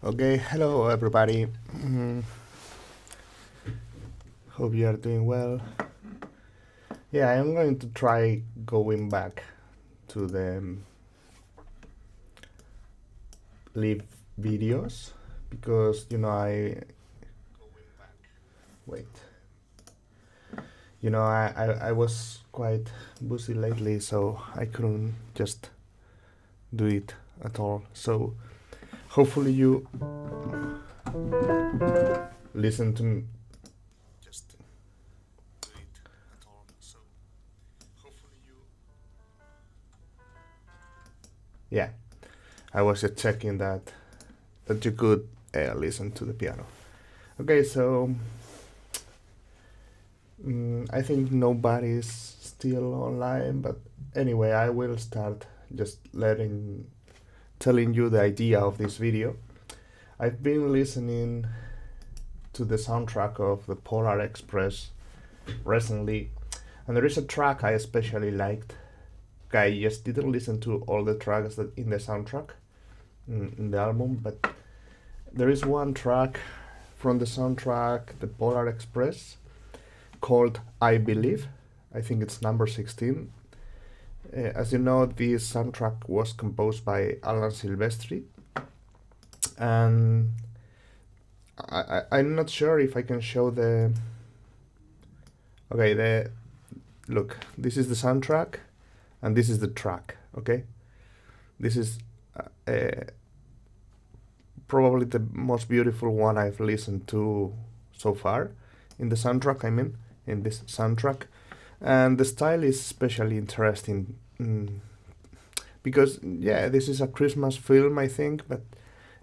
Okay, hello everybody. Hope you are doing well. Yeah, I'm going to try going back to the live videos because wait. I was quite busy lately, so I couldn't just do it at all. So hopefully you listen to me. Just do it at all. So hopefully you. Yeah, I was just checking that you could listen to the piano. Okay, so I think nobody's still online, but anyway, I will start just telling you the idea of this video. I've been listening to the soundtrack of the Polar Express recently, and there is a track I especially liked. I just didn't listen to all the tracks that in the soundtrack in the album, but there is one track from the soundtrack, the Polar Express, called I Believe. I think it's number 16. As you know, this soundtrack was composed by Alan Silvestri, and I'm not sure if I can show the. Okay, look. This is the soundtrack, and this is the track. Okay, this is probably the most beautiful one I've listened to so far in the soundtrack. I mean, in this soundtrack, and the style is especially interesting because this is a Christmas film, I think, but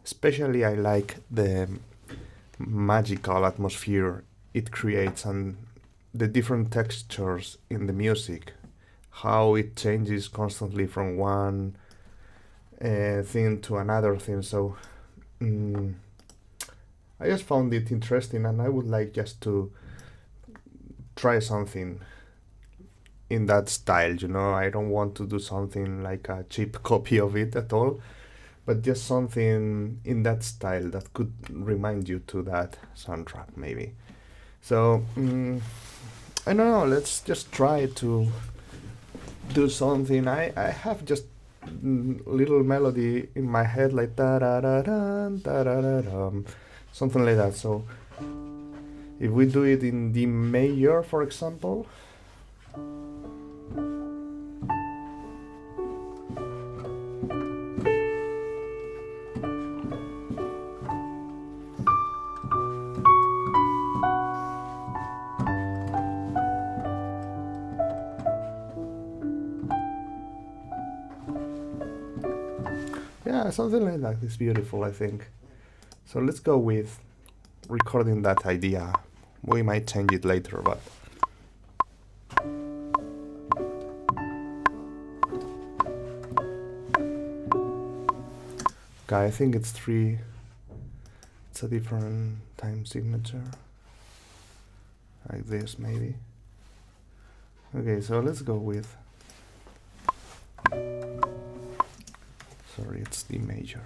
especially I like the magical atmosphere it creates and the different textures in the music, how it changes constantly from one thing to another thing. So I just found it interesting, and I would like just to try something in that style. I don't want to do something like a cheap copy of it at all, but just something in that style that could remind you to that soundtrack maybe. So I don't know, let's just try to do something. I have just little melody in my head like da da da da da da da, something like that. So if we do it in D major, for example. Yeah, something like that is beautiful, I think. So let's go with recording that idea. We might change it later, but okay, I think it's 3. It's a different time signature, like this maybe. Okay, so let's go with. Sorry, it's D major.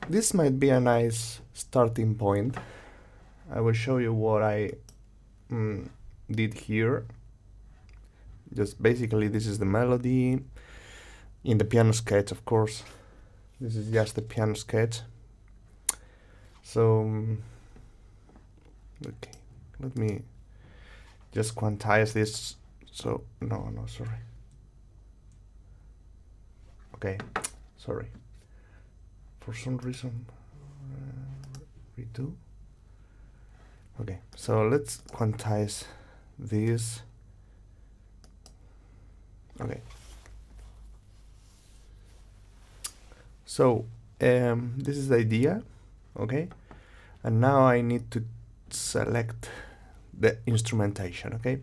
This might be a nice starting point. I will show you what I did here. Just basically, this is the melody in the piano sketch, of course. This is just the piano sketch. So, okay, let me just quantize this. So, no, sorry. Okay, sorry for some reason redo. Okay, so let's quantize this. Okay, so this is the idea. Okay, and now I need to select the instrumentation. Okay,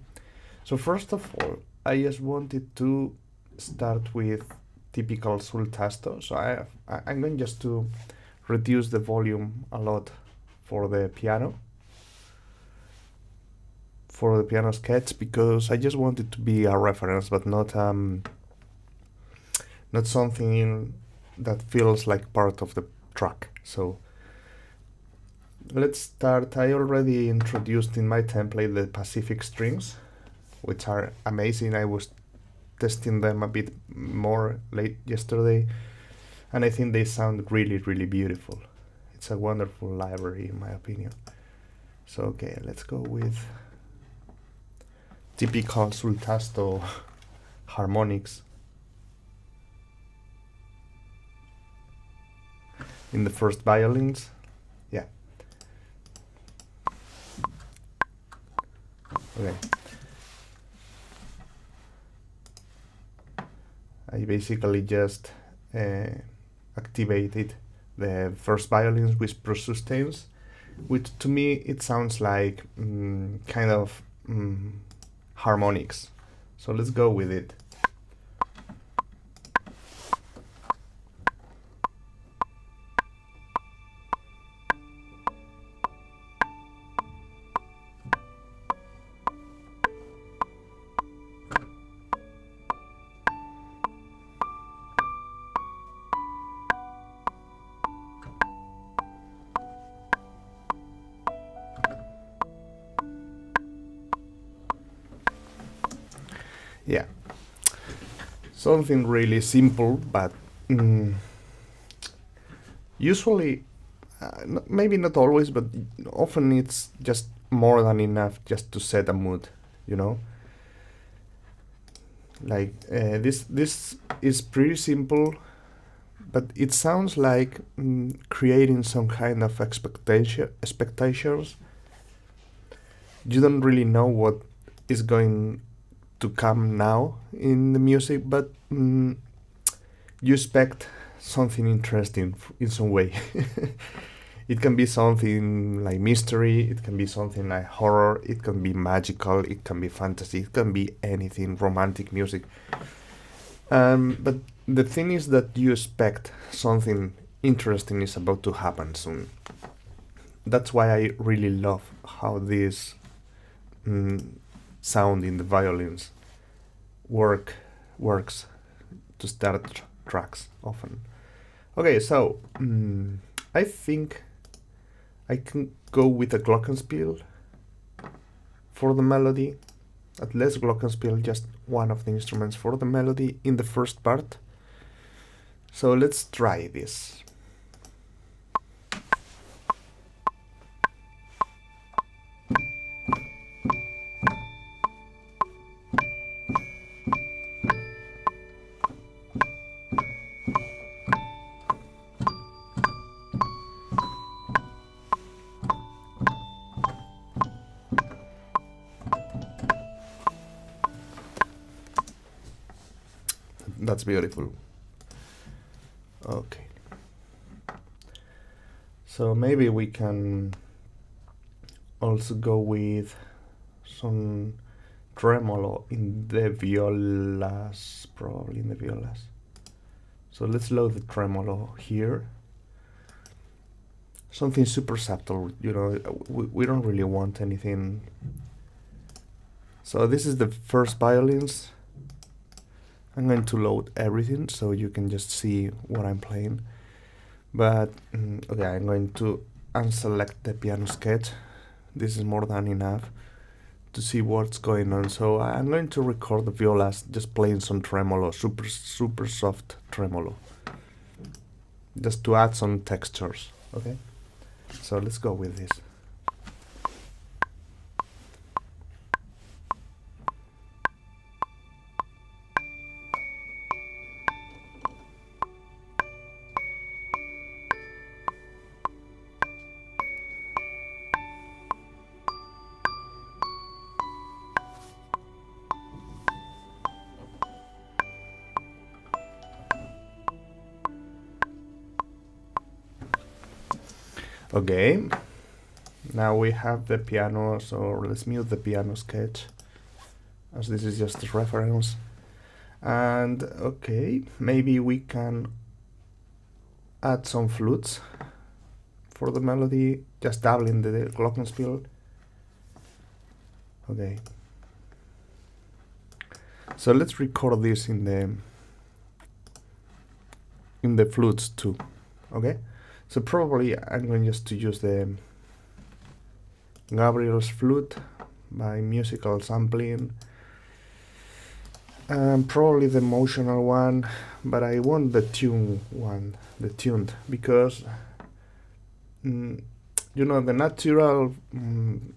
so first of all, I just wanted to start with typical sul tasto. So I'm going just to reduce the volume a lot for the piano sketch, because I just want it to be a reference, but not something that feels like part of the track. So let's start. I already introduced in my template the Pacific strings, which are amazing. I was testing them a bit more late yesterday, and I think they sound really, really beautiful. It's a wonderful library in my opinion. So okay, let's go with typical sul tasto harmonics in the first violins. Yeah. Okay. I basically just activated the first violins with pro sustains, which to me it sounds like kind of harmonics. So let's go with it. Yeah, something really simple, but usually, maybe not always, but often it's just more than enough just to set a mood, you know. Like this is pretty simple, but it sounds like creating some kind of expectations. You don't really know what is going to come now in the music, but you expect something interesting in some way. It can be something like mystery, it can be something like horror, it can be magical, it can be fantasy, it can be anything, romantic music. But the thing is that you expect something interesting is about to happen soon. That's why I really love how this sound in the violins works to start tracks often. Okay, so I think I can go with a glockenspiel for the melody. At least glockenspiel, just one of the instruments for the melody in the first part. So let's try this. That's beautiful. Okay. So maybe we can also go with some tremolo in the violas, probably in the violas. So let's load the tremolo here. Something super subtle, you know, we don't really want anything. So this is the first violins. I'm going to load everything so you can just see what I'm playing. But okay, I'm going to unselect the piano sketch. This is more than enough to see what's going on. So I'm going to record the violas just playing some tremolo, super soft tremolo, just to add some textures. Okay, so let's go with this. Okay, now we have the piano, so let's mute the piano sketch, as this is just a reference. And okay, maybe we can add some flutes for the melody, just doubling the glockenspiel. Okay, so let's record this in the flutes too. Okay, so probably I'm going just to use the Gabriel's flute by musical sampling, probably the emotional one, but I want the tune one, the tuned, because you know, the natural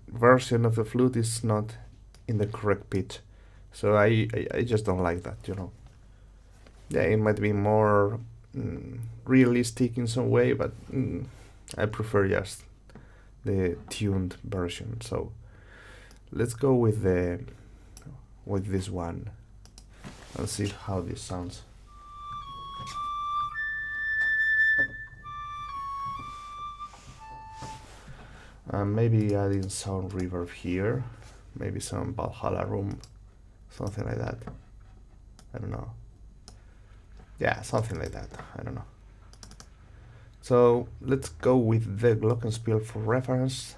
version of the flute is not in the correct pitch, so I just don't like that, you know. Yeah, it might be more realistic in some way, but I prefer just the tuned version. So let's go with this one. Let's see how this sounds. Maybe adding some reverb here, maybe some Valhalla room, something like that. I don't know. Yeah, something like that. I don't know. So let's go with the glockenspiel for reference,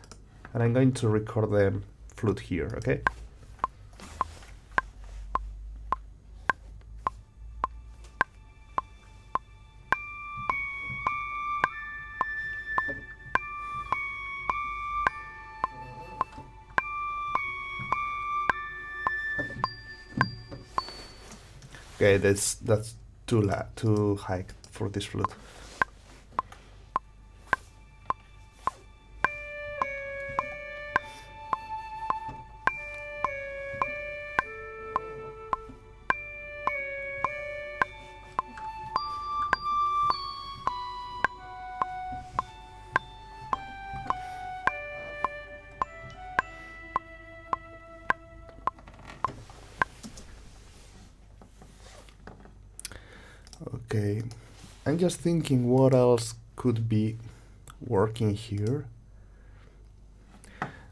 and I'm going to record the flute here, okay? Okay, that's too high for this flute. Okay, I'm just thinking what else could be working here.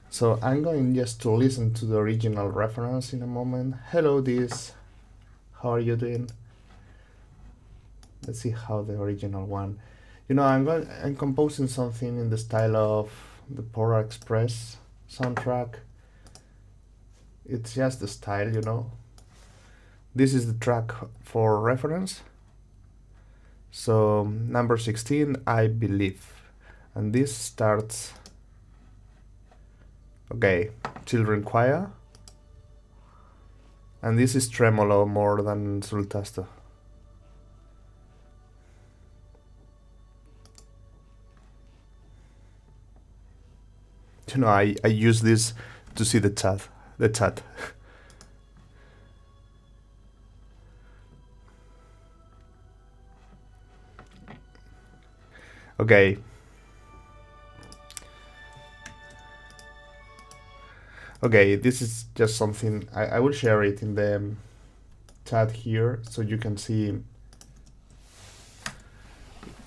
So I'm going just to listen to the original reference in a moment. Hello, this. How are you doing? Let's see how the original one. You know, I'm composing something in the style of the Polar Express soundtrack. It's just the style, you know. This is the track for reference. So number 16, I Believe. And this starts, okay, children choir. And this is tremolo more than sul tasto. You know, I use this to see the chat. Okay. Okay, this is just something, I will share it in the chat here so you can see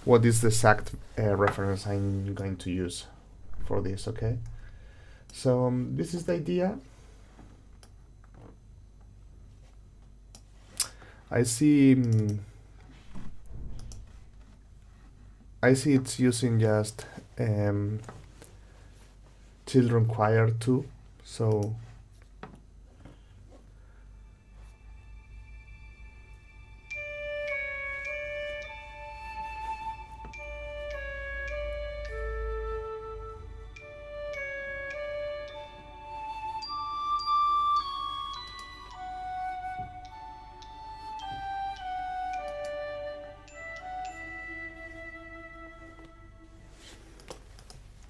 what is the exact reference I'm going to use for this, okay? So this is the idea. I see it's using just children choir too, so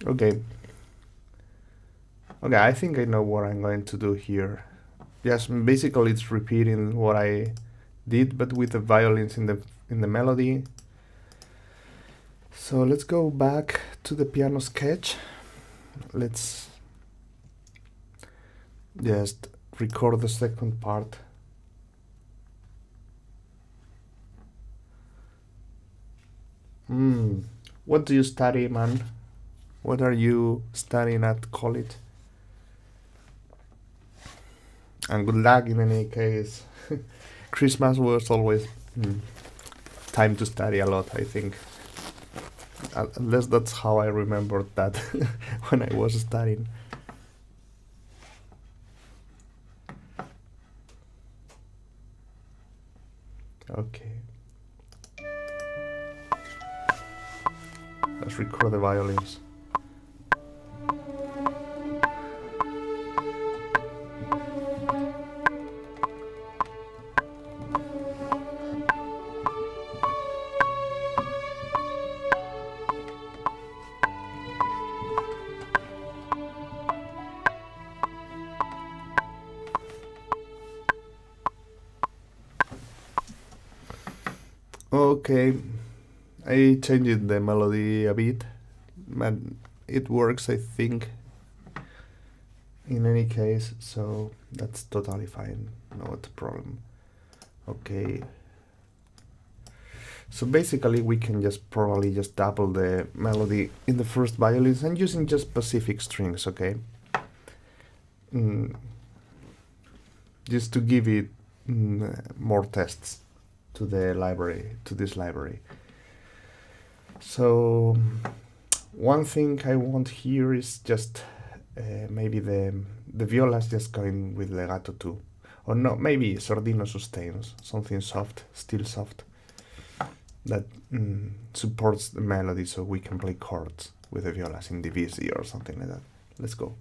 okay. Okay, I think I know what I'm going to do here. Yes, basically it's repeating what I did, but with the violins in the melody. So let's go back to the piano sketch. Let's just record the second part. What do you study, man? What are you studying at college? And good luck in any case. Christmas was always time to study a lot, I think. At least that's how I remembered that when I was studying. Okay. Let's record the violins. Okay, I changed the melody a bit, but it works, I think, in any case, so that's totally fine, not a problem. Okay, so basically we can just probably just double the melody in the first violins and using just specific strings, okay? Just to give it more tests to the library, to this library. So one thing I want here is just maybe the violas just going with legato too, or no, maybe sordino sustains, something soft, still soft, that supports the melody, so we can play chords with the violas in divisi or something like that. Let's go.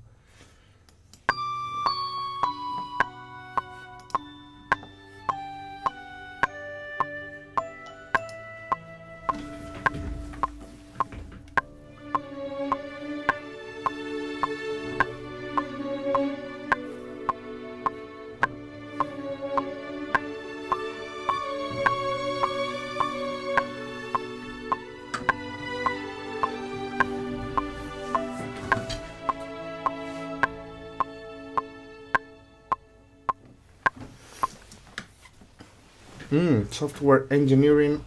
Software engineering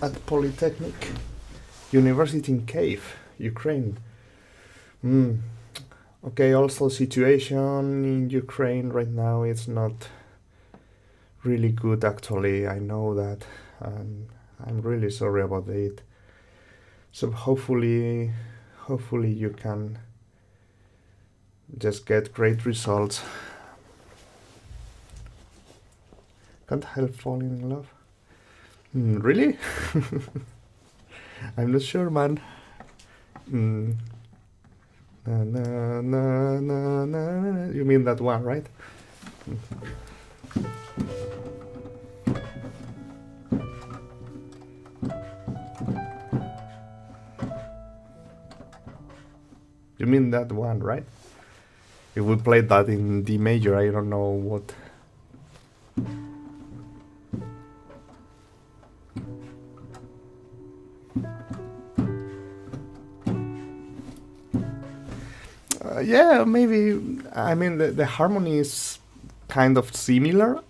at Polytechnic University in Kyiv, Ukraine. Okay, also situation in Ukraine right now is not really good actually, I know that, and I'm really sorry about it. So hopefully you can just get great results. Can't help falling in love. Really? I'm not sure, man. Na, na, na, na, na. You mean that one, right? You mean that one, right? If we played that in D major, I don't know what. Yeah, maybe. I mean, the harmony is kind of similar,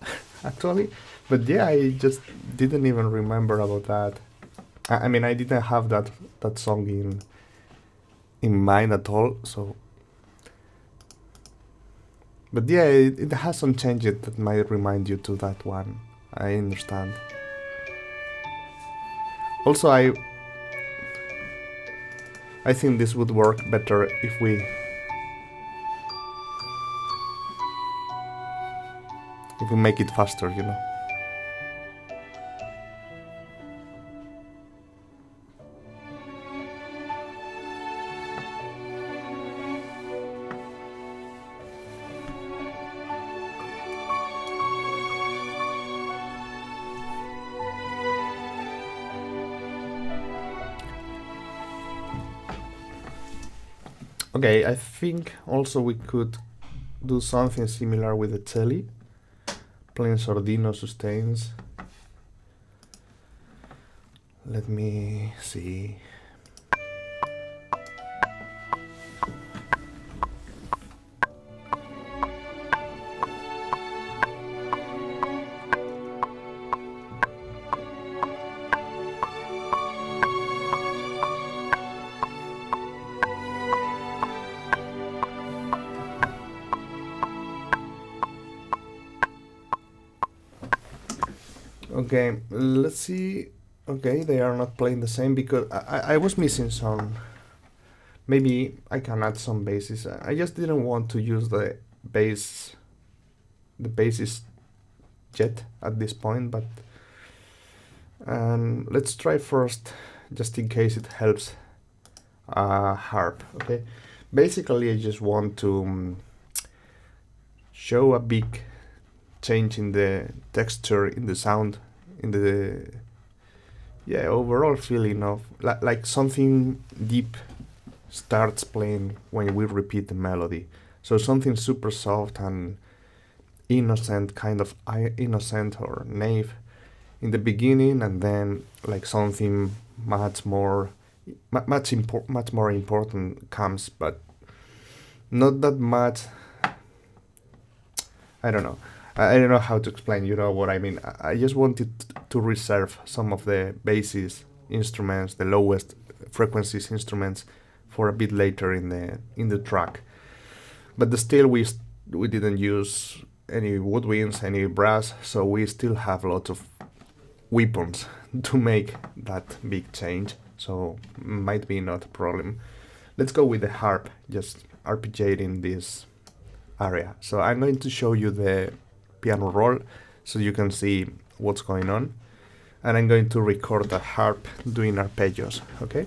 actually. But yeah, I just didn't even remember about that. I mean, I didn't have that song in mind at all. So, but yeah, it has some changes that might remind you to that one. I understand. Also, I think this would work better if we make it faster, you know. Okay, I think also we could do something similar with the celli, playing sordino sustains. Let me see. Okay, let's see. Okay, they are not playing the same because I was missing some. Maybe I can add some basses. I just didn't want to use the basses yet at this point, but let's try first, just in case it helps, harp. Okay, basically I just want to show a big change in the texture, in the sound, in the overall feeling of like something deep starts playing when we repeat the melody. So something super soft and innocent, kind of innocent or naive in the beginning, and then like something much more important comes, but not that much. I don't know. I don't know how to explain. You know what I mean? I just wanted to reserve some of the basses instruments, the lowest frequencies instruments, for a bit later in the track. But still, we didn't use any woodwinds, any brass, so we still have lots of weapons to make that big change. So might be not a problem. Let's go with the harp, just arpeggiating this area. So I'm going to show you the piano roll so you can see what's going on, and I'm going to record the harp doing arpeggios. Okay.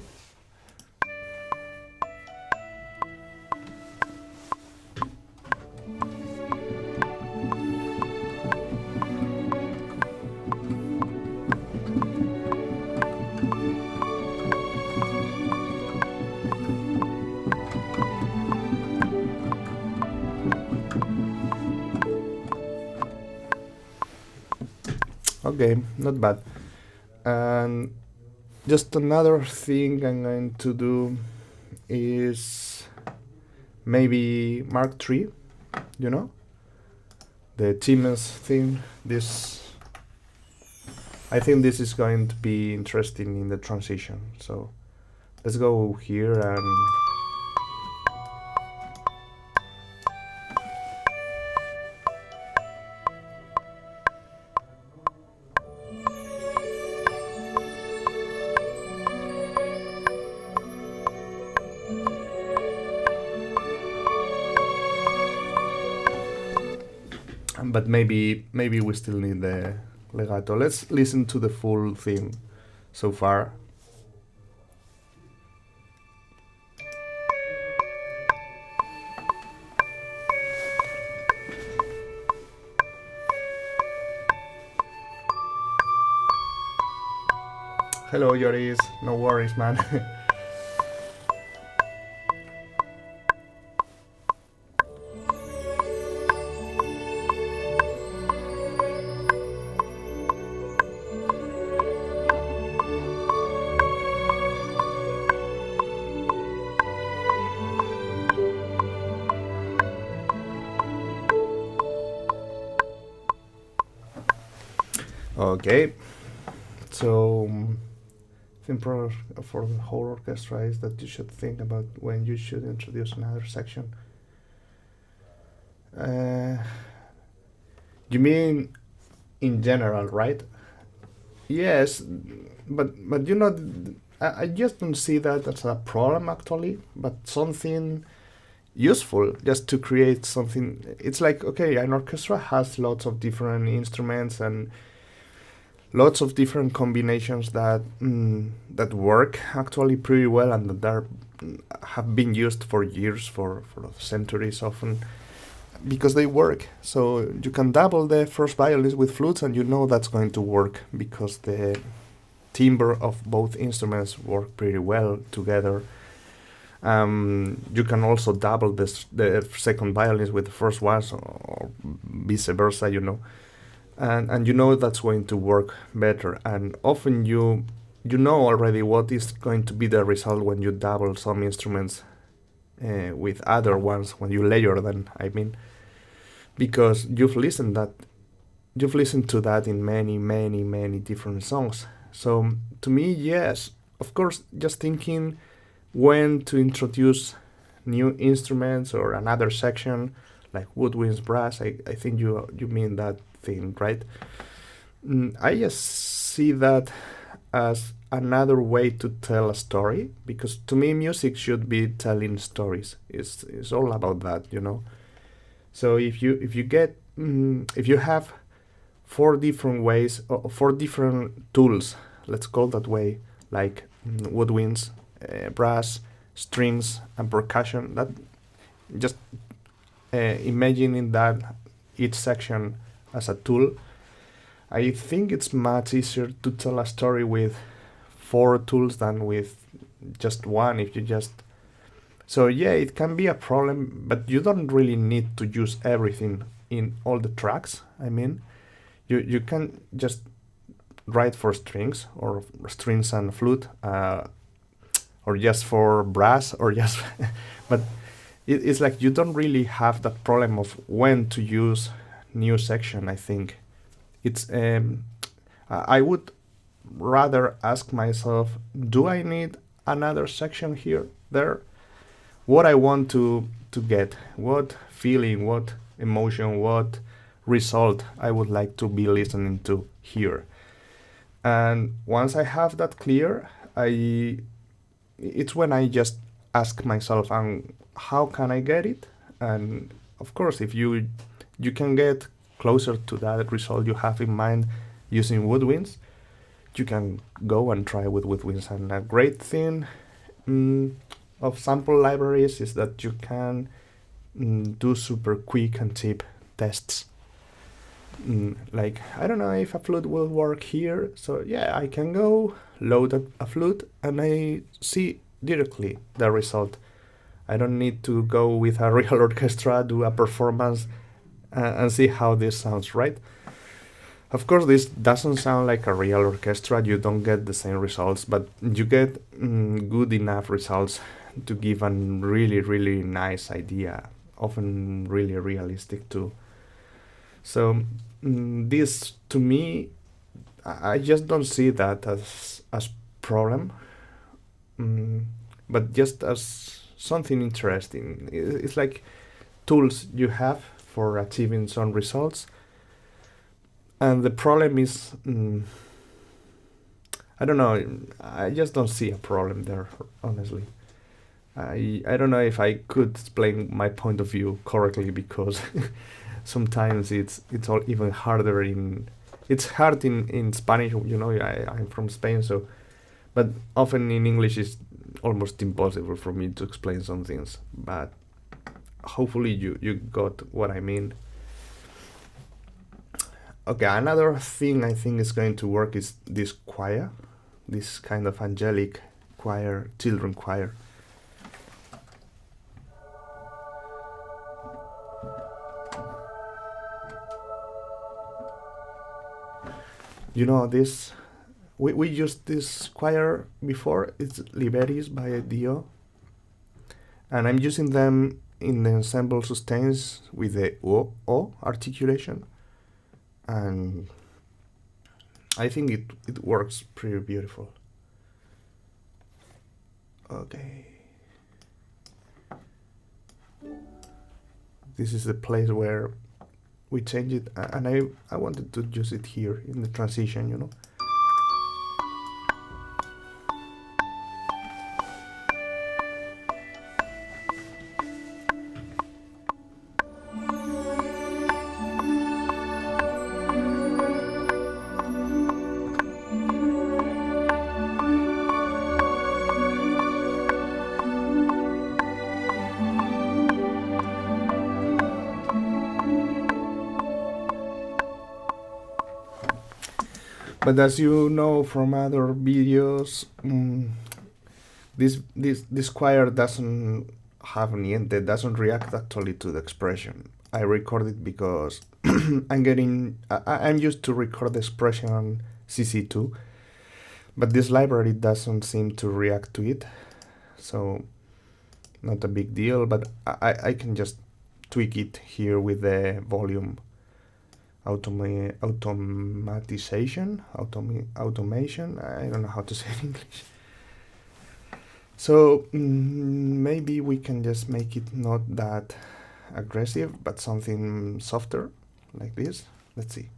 Okay, not bad. And just another thing I'm going to do is maybe Mark III, you know, the Siemens theme. I think this is going to be interesting in the transition. So let's go here and but maybe we still need the legato. Let's listen to the full theme so far. Hello, Joris. No worries, man. Okay, so thing for the whole orchestra is that you should think about when you should introduce another section. You mean in general, right? Yes, but you know, I just don't see that as a problem actually, but something useful just to create something. It's like, okay, an orchestra has lots of different instruments and lots of different combinations that that work actually pretty well and that are, have been used for years, for centuries often, because they work. So you can double the first violins with flutes and you know that's going to work because the timbre of both instruments work pretty well together. You can also double the second violins with the first ones, or vice versa, you know. And you know that's going to work better, and often you know already what is going to be the result when you double some instruments with other ones, when you layer them, I mean, because you've listened to that in many different songs. So to me, yes, of course, just thinking when to introduce new instruments or another section like woodwinds, brass, I think you mean that thing, right? I just see that as another way to tell a story, because to me music should be telling stories. It's all about that, you know. So if you have four different ways or four different tools, let's call that way, like woodwinds, brass, strings, and percussion, that just imagining that each section as a tool, I think it's much easier to tell a story with four tools than with just one. If you just so yeah, it can be a problem, but you don't really need to use everything in all the tracks. I mean, you can just write for strings or strings and flute, or just for brass, or just but it's like you don't really have that problem of when to use new section. I think it's I would rather ask myself, do I need another section here, there? What I want to get, what feeling, what emotion, what result I would like to be listening to here. And once I have that clear, it's when I just ask myself, how can I get it? And of course, if you can get closer to that result you have in mind using woodwinds, you can go and try with woodwinds. And a great thing of sample libraries is that you can do super quick and cheap tests. Like, I don't know if a flute will work here, so yeah, I can go load a flute and I see directly the result. I don't need to go with a real orchestra, do a performance, and see how this sounds, right? Of course, this doesn't sound like a real orchestra, you don't get the same results, but you get good enough results to give a really, really nice idea, often really realistic too. So this, to me, I just don't see that as problem, but just as something interesting. It's like tools you have for achieving some results, and the problem is, I don't know. I just don't see a problem there, honestly. I don't know if I could explain my point of view correctly, because sometimes it's all even harder in it's hard in Spanish, you know. I'm from Spain, so but often in English it's almost impossible for me to explain some things, but hopefully you got what I mean. Okay, another thing I think is going to work is this choir, this kind of angelic choir, children choir. You know, this we used this choir before. It's Liberis by Dio, and I'm using them in the ensemble sustains with the O articulation, and I think it works pretty beautiful. Okay, this is the place where we change it, and I wanted to use it here in the transition, you know. But as you know from other videos, this choir doesn't have niente, doesn't react actually to the expression. I record it because I'm used to record the expression on CC2, but this library doesn't seem to react to it, so not a big deal. But I can just tweak it here with the volume automation. I don't know how to say it in English. So maybe we can just make it not that aggressive, but something softer, like this. Let's see.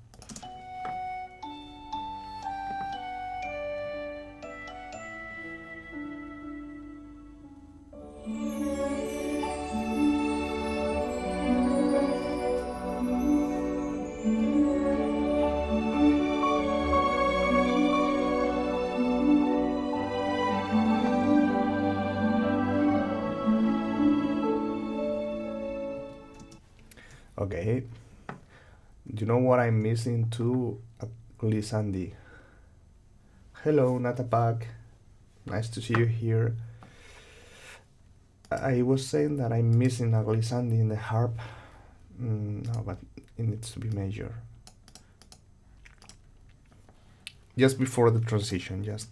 Okay. Do you know what I'm missing too? Glissandi. Hello, Natapak. Nice to see you here. I was saying that I'm missing a glissandi in the harp. No, but it needs to be major. Just before the transition, just.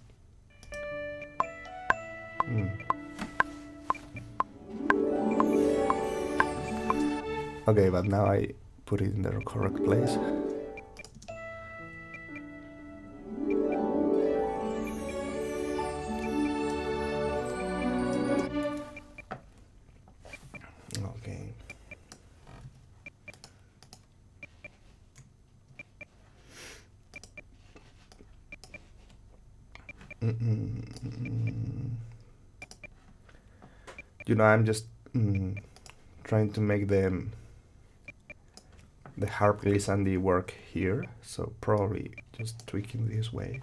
Okay, but now I put it in the correct place. Okay. You know, I'm just trying to make the harp glissandi work here, so probably just tweaking this way.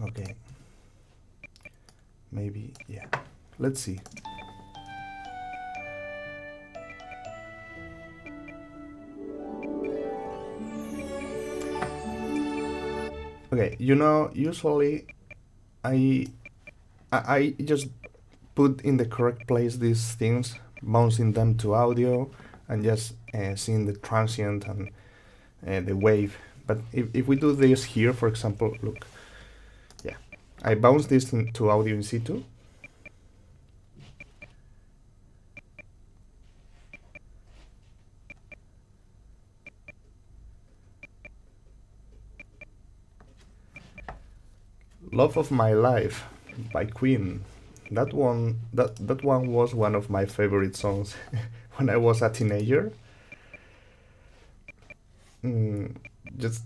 Okay. Maybe, yeah. Let's see. Okay, you know, usually I just put in the correct place these things, bouncing them to audio, and just seeing the transient and the wave. But if we do this here, for example, look, yeah, I bounce this to audio in situ. Love of My Life by Queen. That one was one of my favorite songs when I was a teenager. Just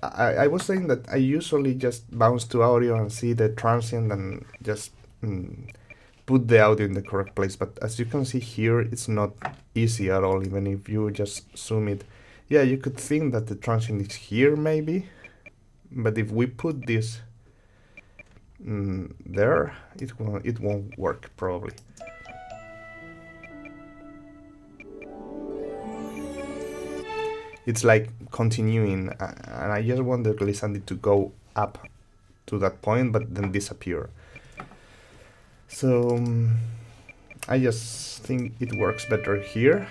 I was saying that I usually just bounce to audio and see the transient and just put the audio in the correct place. But as you can see here, it's not easy at all, even if you just zoom it. Yeah, you could think that the transient is here maybe, but if we put this there, it won't work probably. It's like continuing, and I just want the glissandi to go up to that point, but then disappear. So I just think it works better here.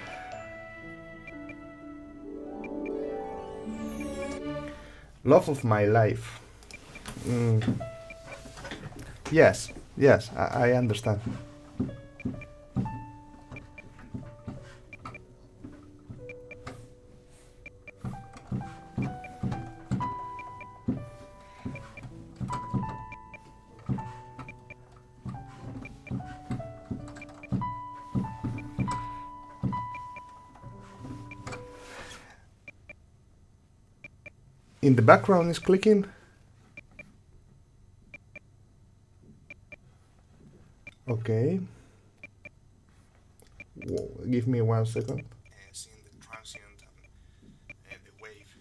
Love of My Life. Yes, I understand. In the background is clicking. Okay. Whoa, give me 1 second. Seeing the transient and the wave.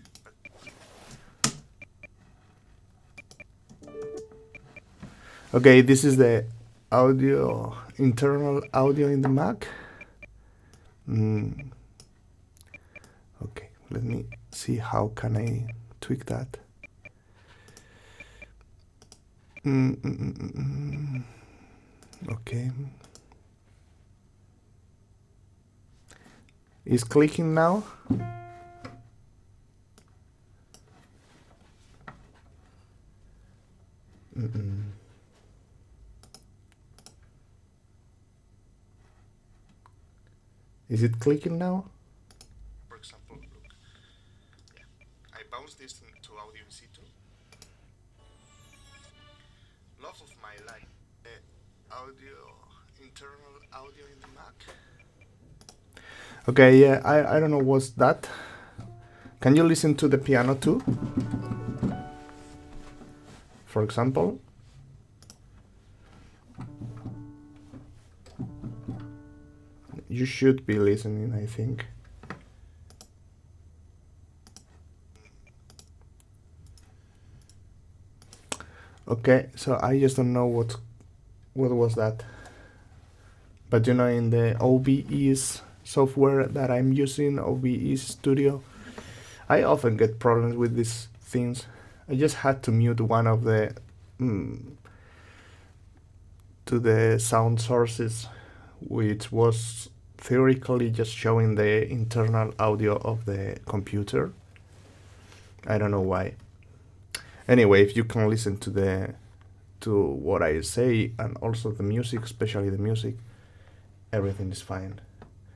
Okay, this is the audio, internal audio in the Mac. Okay, let me see how can I tweak that. Okay. Is clicking now? Is it clicking now? For example, look. Yeah. I bounce this to audio in situ. Love of My Life. Audio, internal audio in the Mac. Okay, yeah, I don't know what's that. Can you listen to the piano too? For example. You should be listening, I think. Okay, so I just don't know what was that. But you know, in the OBS software that I'm using, OBS Studio, I often get problems with these things. I just had to mute one of the to the sound sources, which was theoretically just showing the internal audio of the computer. I don't know why. Anyway, if you can listen to what I say and also the music, especially the music, everything is fine.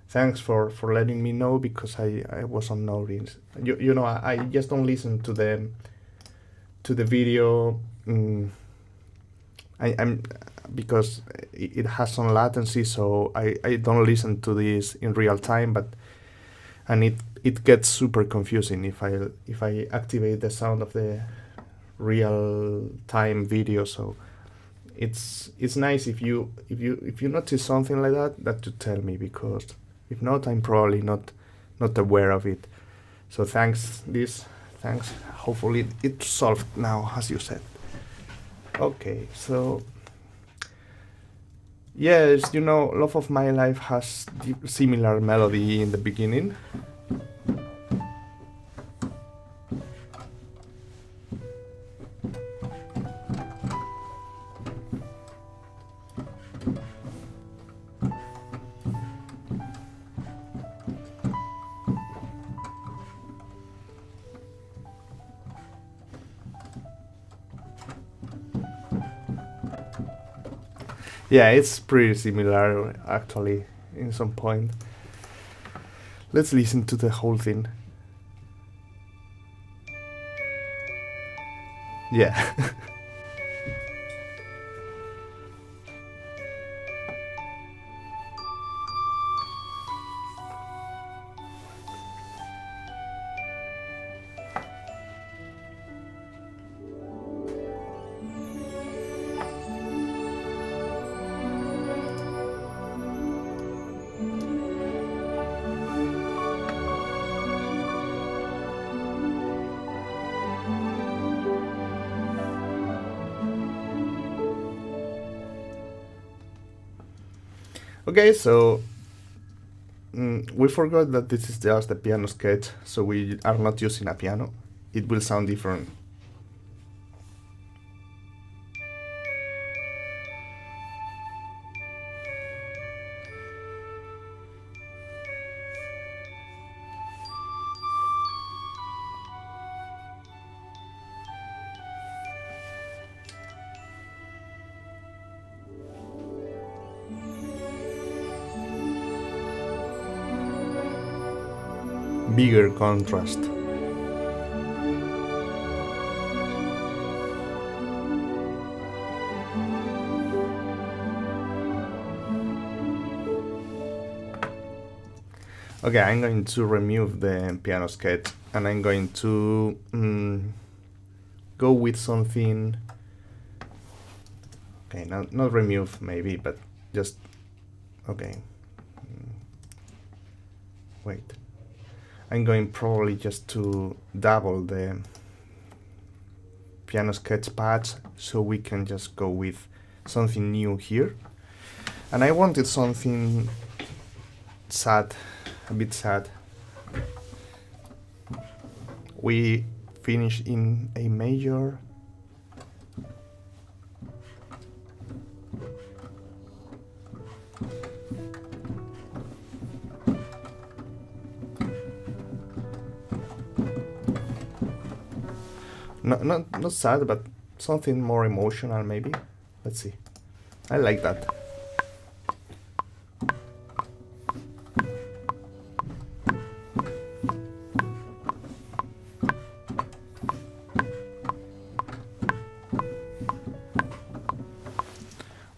Thanks for letting me know, because I was on notice. You know, I just don't listen to the video. I'm because it has some latency, so I don't listen to this in real time, and it gets super confusing if I activate the sound of the real time video. So it's nice if you notice something like that to tell me, because if not, I'm probably not aware of it. So thanks. Hopefully it's solved now, as you said. Okay, so yes, you know, Love of My Life has similar melody in the beginning. Yeah, it's pretty similar actually in some point. Let's listen to the whole thing. Yeah. Okay, so we forgot that this is just a piano sketch, so we are not using a piano. It will sound different. Bigger contrast. Okay, I'm going to remove the piano sketch, and I'm going to go with something. Okay, not remove maybe, but just okay. Wait, I'm going probably just to double the piano sketch pads, so we can just go with something new here. And I wanted something sad, a bit sad. We finish in A major. Not sad, but something more emotional maybe. Let's see. I like that.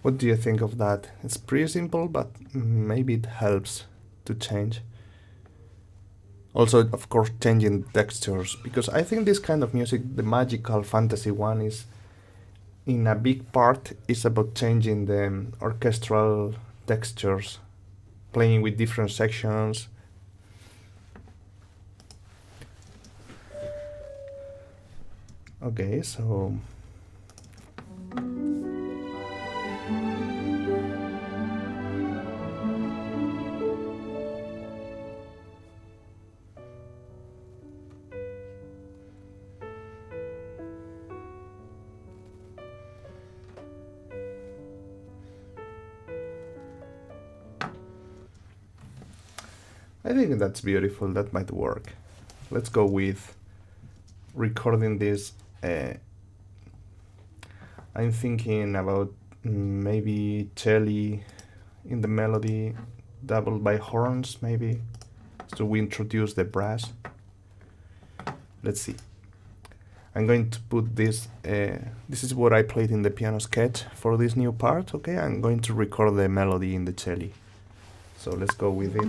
What do you think of that? It's pretty simple, but maybe it helps to change. Also, of course, changing textures, because I think this kind of music, the magical fantasy one, is in a big part is about changing the orchestral textures, playing with different sections. Okay, so I think that's beautiful. That might work. Let's go with recording this. I'm thinking about maybe cello in the melody, doubled by horns maybe. So we introduce the brass. Let's see. I'm going to put this, this is what I played in the piano sketch for this new part, okay? I'm going to record the melody in the cello. So let's go with it.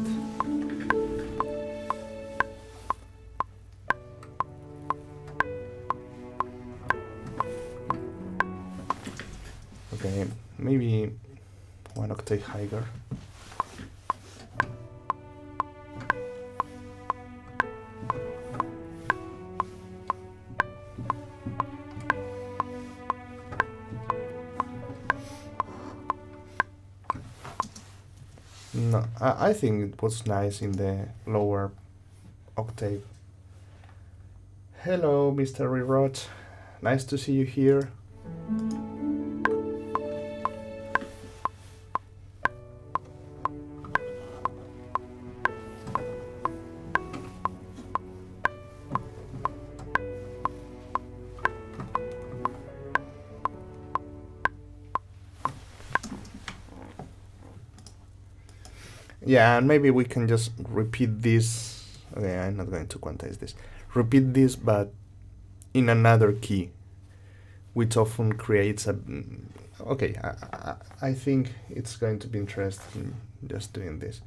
Okay, maybe one octave higher. No, I think it was nice in the lower octave. Hello, Mr. Rirot. Nice to see you here. Yeah, and maybe we can just repeat this. Okay, I'm not going to quantize this. Repeat this, but in another key, which often creates a... Okay, I think it's going to be interesting just doing this.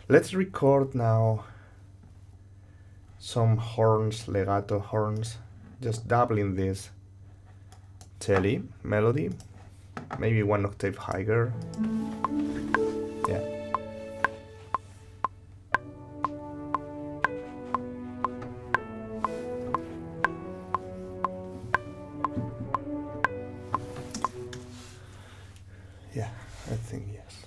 Let's record now some horns, legato horns, just doubling this cello melody, maybe one octave higher. Yeah. Yeah, I think yes.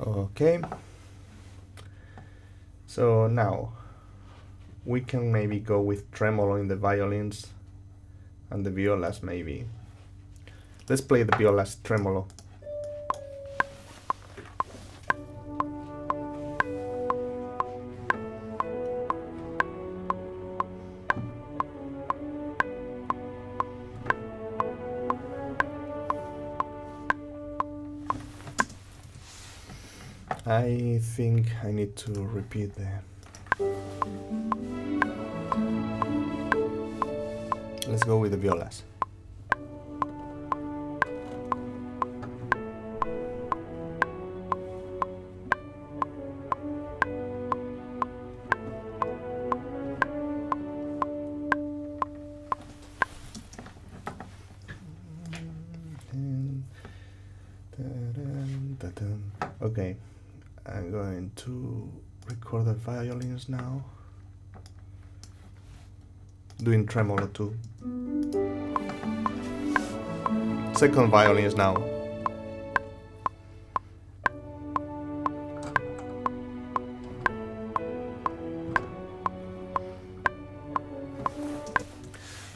Okay. So now we can maybe go with tremolo in the violins and the violas maybe. Let's play the violas tremolo. I think I need to repeat the... Let's go with the violas. Okay, I'm going to record the violins now. Doing tremolo too. Second violins now.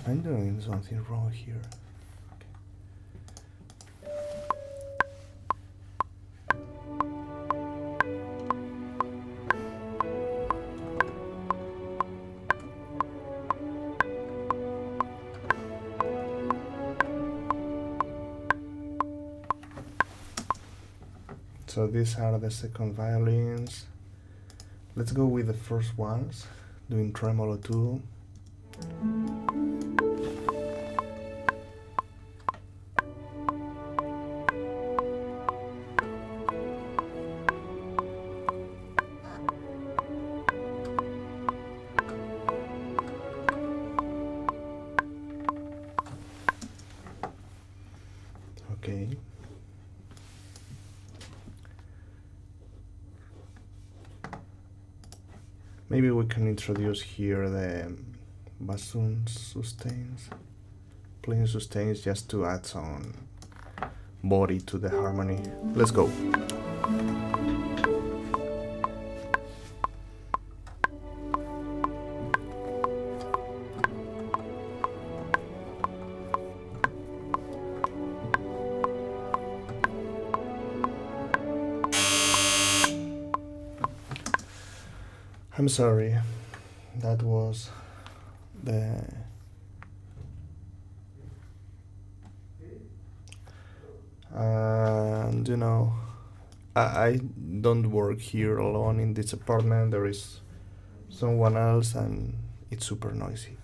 I'm doing something wrong here. So these are the second violins. Let's go with the first ones, doing tremolo too. Okay. Maybe we can introduce here the bassoon sustains, playing sustains just to add some body to the harmony. Let's go. I'm sorry, that was the and you know, I don't work here alone in this apartment. There is someone else and it's super noisy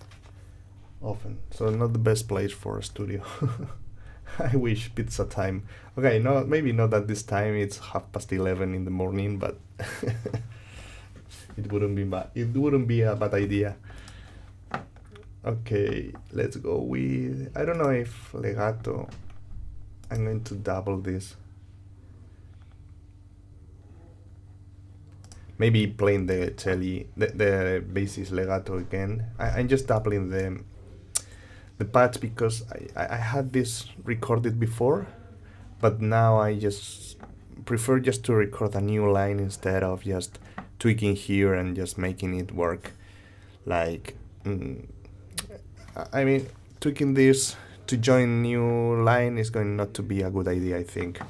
often, so not the best place for a studio. I wish pizza time. Okay, no, maybe not at this time, it's 11:30 in the morning, but it wouldn't be a bad idea. Okay, let's go with, I don't know if legato. I'm going to double this. Maybe playing the cello, the bassist legato again. I'm just doubling the pads because I had this recorded before, but now I just prefer just to record a new line instead of just tweaking here and just making it work. Like, I mean, tweaking this to join new line is going not to be a good idea, I think.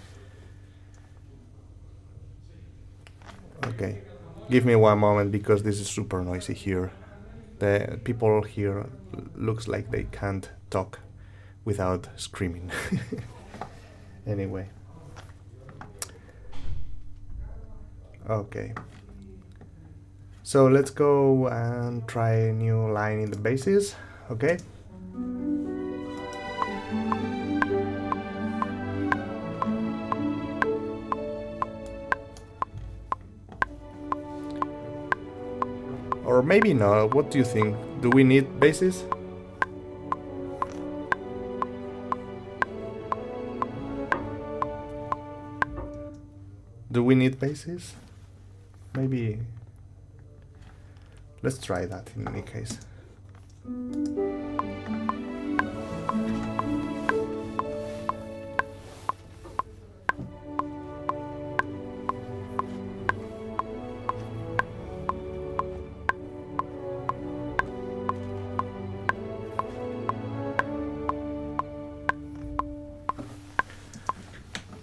Okay, give me one moment because this is super noisy here. The people here looks like they can't talk without screaming. Anyway. Okay. So let's go and try a new line in the basses, okay? Or maybe not, what do you think? Do we need basses? Do we need basses? Maybe. Let's try that in any case.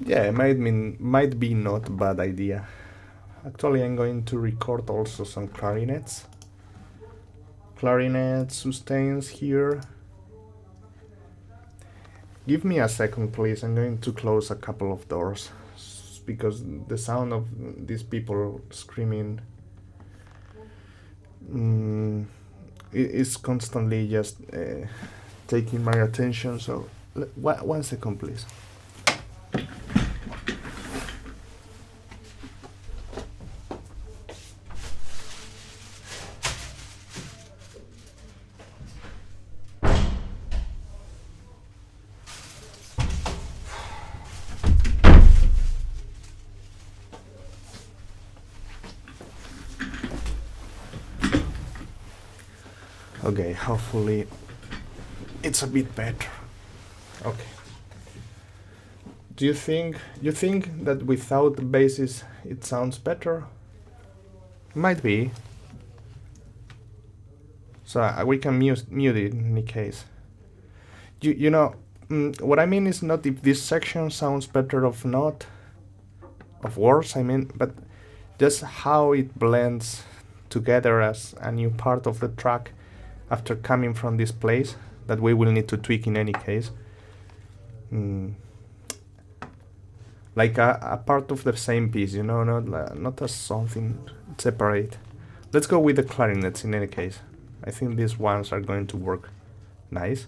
Yeah, it might be not a bad idea. Actually, I'm going to record also some clarinets. Clarinet sustains here. Give me a second, please. I'm going to close a couple of doors because the sound of these people screaming is constantly just taking my attention. So, 1 second, please. Okay, hopefully it's a bit better. Okay. Do you think that without the basses it sounds better? Might be. So we can mute it in any case. You know, what I mean is not if this section sounds better or not, of words I mean, but just how it blends together as a new part of the track after coming from this place that we will need to tweak in any case. Like a part of the same piece, you know, not as something separate. Let's go with the clarinets in any case. I think these ones are going to work nice.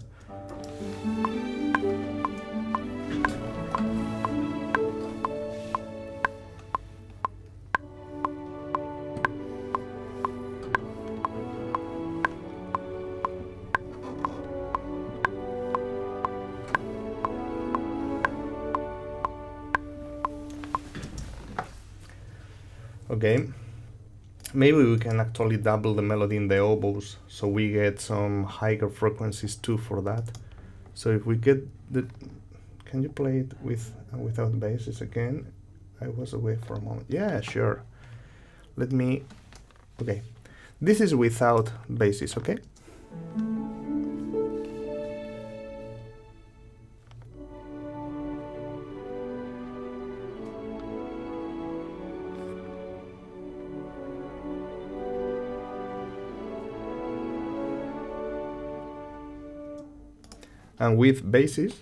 Okay, maybe we can actually double the melody in the oboes so we get some higher frequencies too for that. So if we get the, Can you play it with without basses again? I was away for a moment. Yeah, sure. Let me. Okay, this is without basses. Okay. And with basses,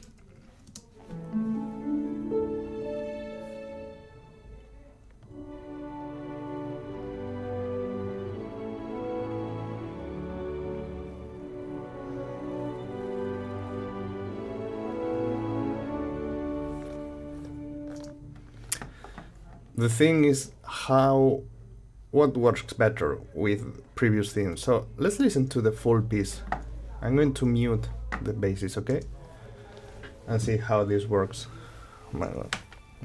the thing is what works better with previous themes. So let's listen to the full piece. I'm going to mute the basses, okay? And see how this works. Oh my god,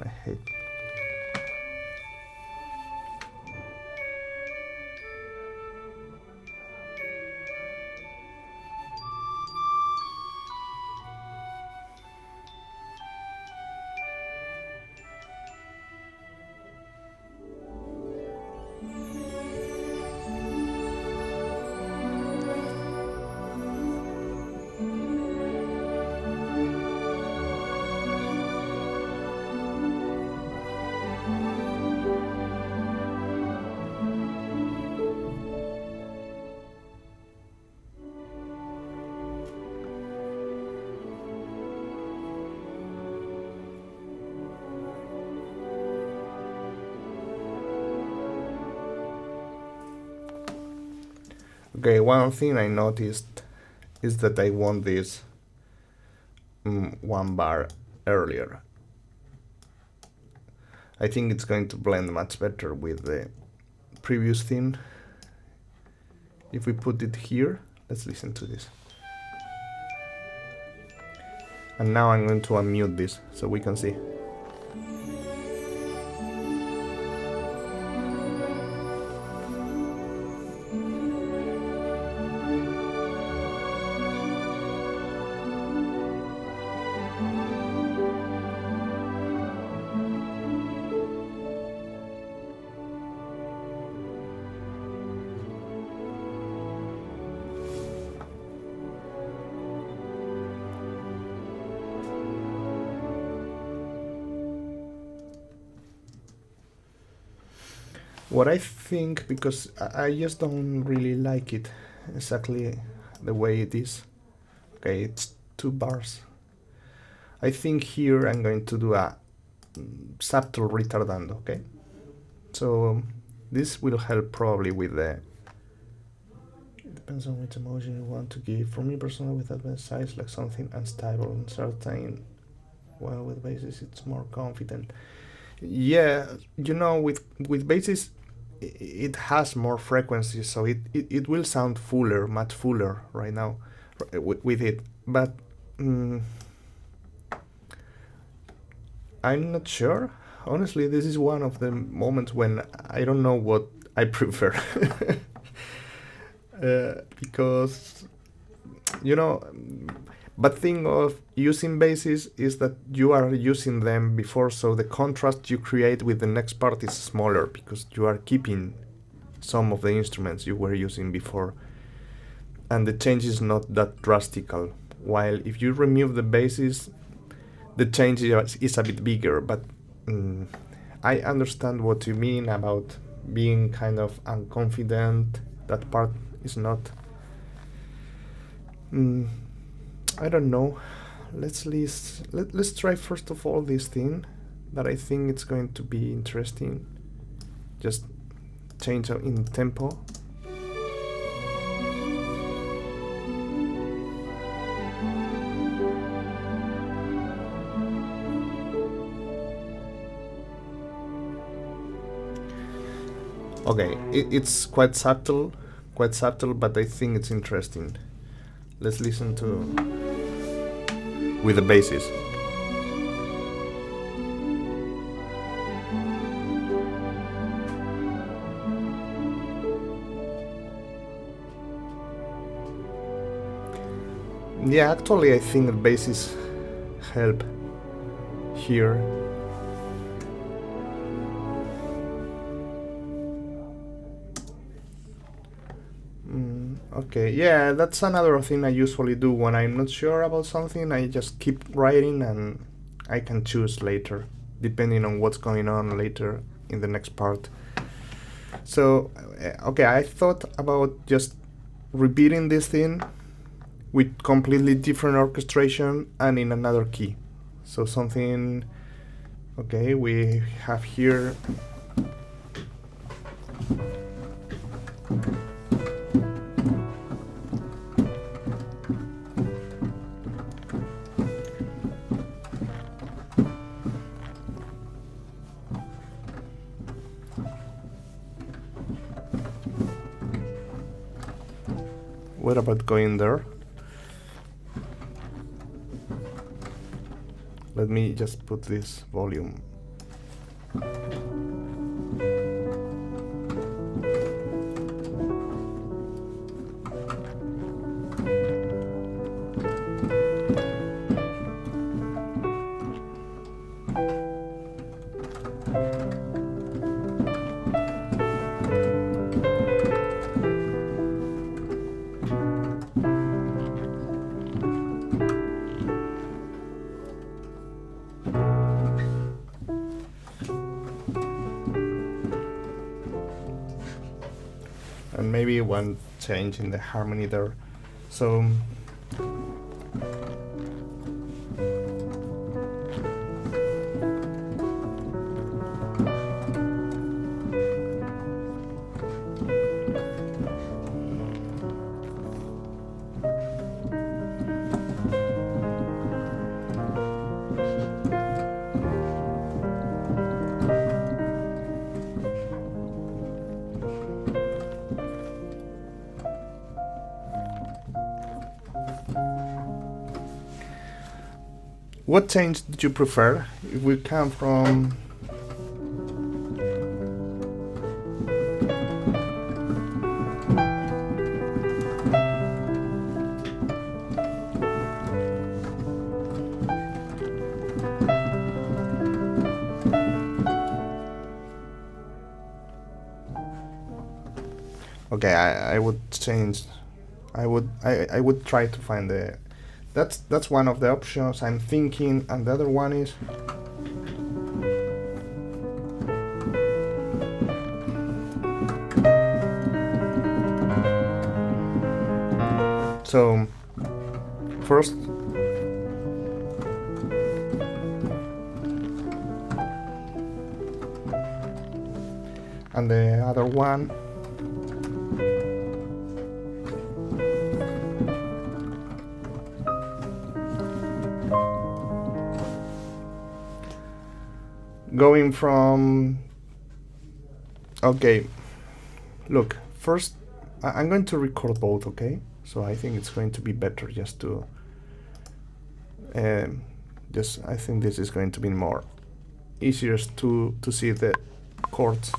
I hate. Okay, one thing I noticed is that I want this one bar earlier. I think it's going to blend much better with the previous theme. If we put it here, let's listen to this. And now I'm going to unmute this so we can see. What I think, because I just don't really like it exactly the way it is. Okay, it's 2 bars. I think here I'm going to do a subtle retardando, okay? So this will help probably with the... It depends on which emotion you want to give. For me personally, with advanced size, like something unstable and certain, while with basses it's more confident. Yeah, you know, with basses it has more frequencies, so it will sound fuller, much fuller right now with it. But I'm not sure. Honestly, this is one of the moments when I don't know what I prefer. Because, you know, but thing of using basses is that you are using them before, so the contrast you create with the next part is smaller because you are keeping some of the instruments you were using before, and the change is not that drastical. While if you remove the basses, the change is a bit bigger. But I understand what you mean about being kind of unconfident. That part is not... I don't know. Let's try first of all this thing that I think it's going to be interesting. Just change in tempo. Okay, it's quite subtle, but I think it's interesting. Let's listen to with the basses. Yeah, actually I think the basses help here. Okay, yeah, that's another thing I usually do when I'm not sure about something. I just keep writing and I can choose later, depending on what's going on later in the next part. So, okay, I thought about just repeating this thing with completely different orchestration and in another key. So something, okay, we have here what about going there? Let me just put this volume. And maybe one change in the harmony there. So what change did you prefer? If we come from okay, I would change. I would try to find the. That's one of the options I'm thinking, and the other one is. So, first. And the other one. Going from, okay, look, first I'm going to record both, okay? So I think it's going to be better just to, I think this is going to be more easier to see the chords.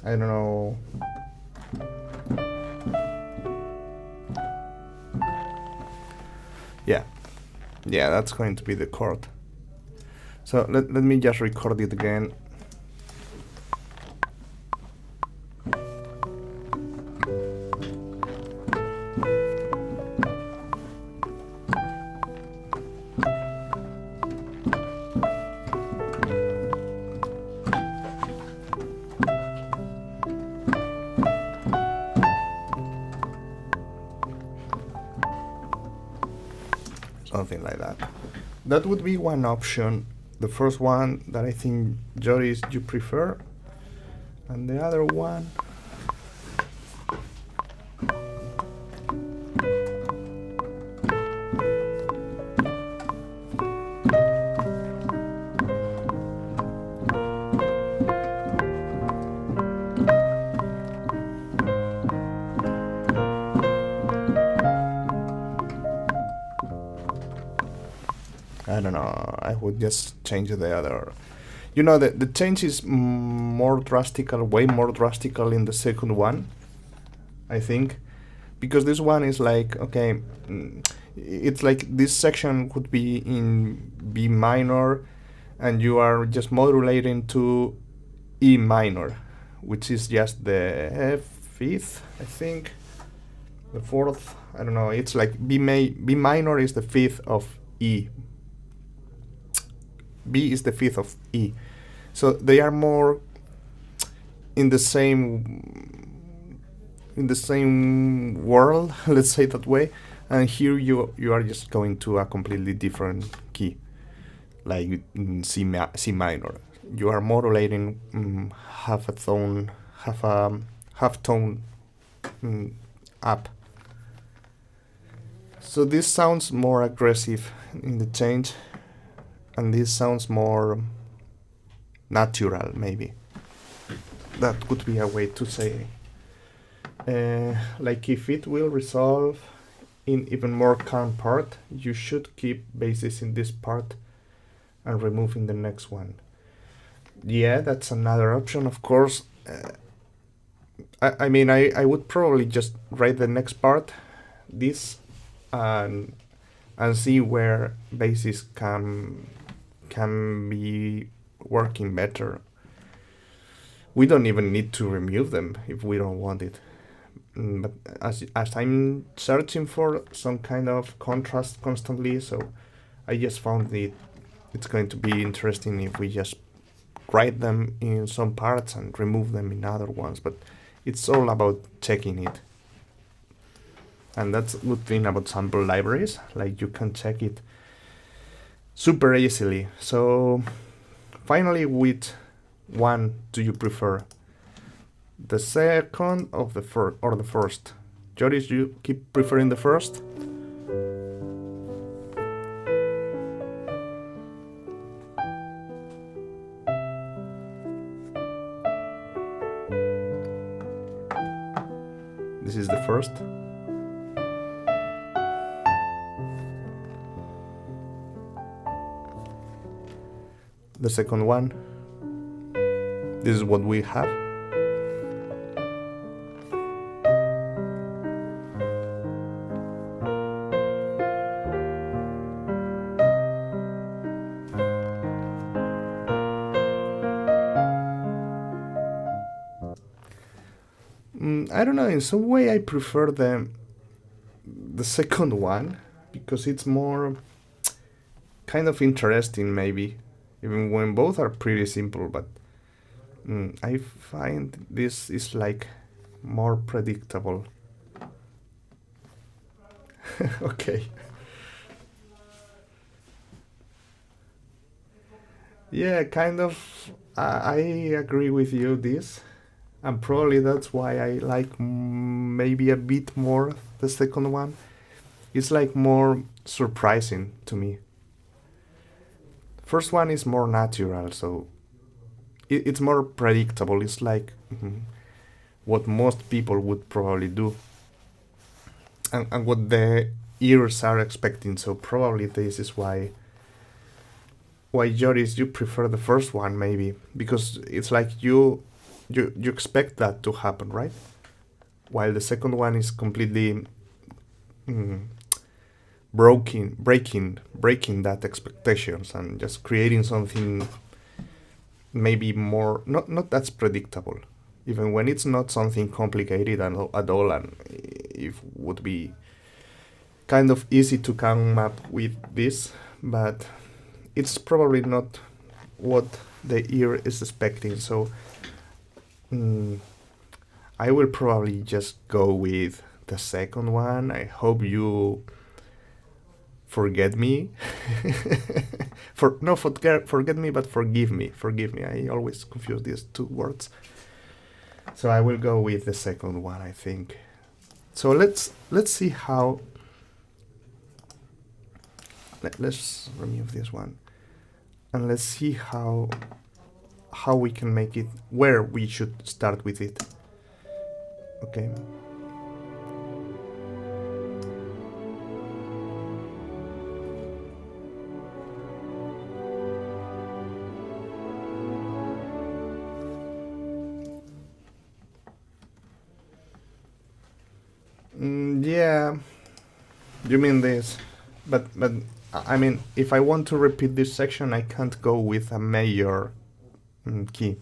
I don't know. Yeah, that's going to be the chord. So let me just record it again. Something like that. That would be one option. The first one that I think, Joris, you prefer. And the other one. I don't know, I would just change the other. You know, the change is more drastical, way more drastical in the second one, I think. Because this one is like, okay, it's like this section could be in B minor, and you are just modulating to E minor, which is just the fifth, I think, the fourth. I don't know. It's like B minor is the fifth of E. B is the fifth of E. So they are more in the same world, let's say that way. And here you are just going to a completely different key, like in C minor. You are modulating half tone up. So this sounds more aggressive in the change, and this sounds more natural, maybe. That could be a way to say. Like if it will resolve in even more calm part, you should keep basses in this part and remove in the next one. Yeah, that's another option, of course. I mean, I would probably just write the next part, this, and see where basses can be working better. We don't even need to remove them if we don't want it. But as I'm searching for some kind of contrast constantly, so I just found it's going to be interesting if we just write them in some parts and remove them in other ones. But it's all about checking it. And that's a good thing about sample libraries, like you can check it super easily. So finally, which one do you prefer? The second of the first or the first? Joris, you keep preferring the first? This is the first. The second one. This is what we have. I don't know, in some way I prefer the second one, because it's more kind of interesting, maybe, even when both are pretty simple, but I find this is like more predictable. Okay. Yeah, kind of. I agree with you this, and probably that's why I like maybe a bit more the second one. It's like more surprising to me. First one is more natural, so it's more predictable. It's like what most people would probably do, and what the ears are expecting. So probably this is why Joris, you prefer the first one, maybe, because it's like you expect that to happen, right? While the second one is completely breaking that expectations and just creating something maybe more not that's predictable, even when it's not something complicated at all, and it would be kind of easy to come up with this, but it's probably not what the ear is expecting. So I will probably just go with the second one. I hope you forget me. Forget me, but forgive me. Forgive me. I always confuse these two words. So I will go with the second one, I think. So let's see how. Let's remove this one, and let's see how we can make it, where we should start with it. Okay. Yeah, you mean this, but I mean, if I want to repeat this section, I can't go with a major key.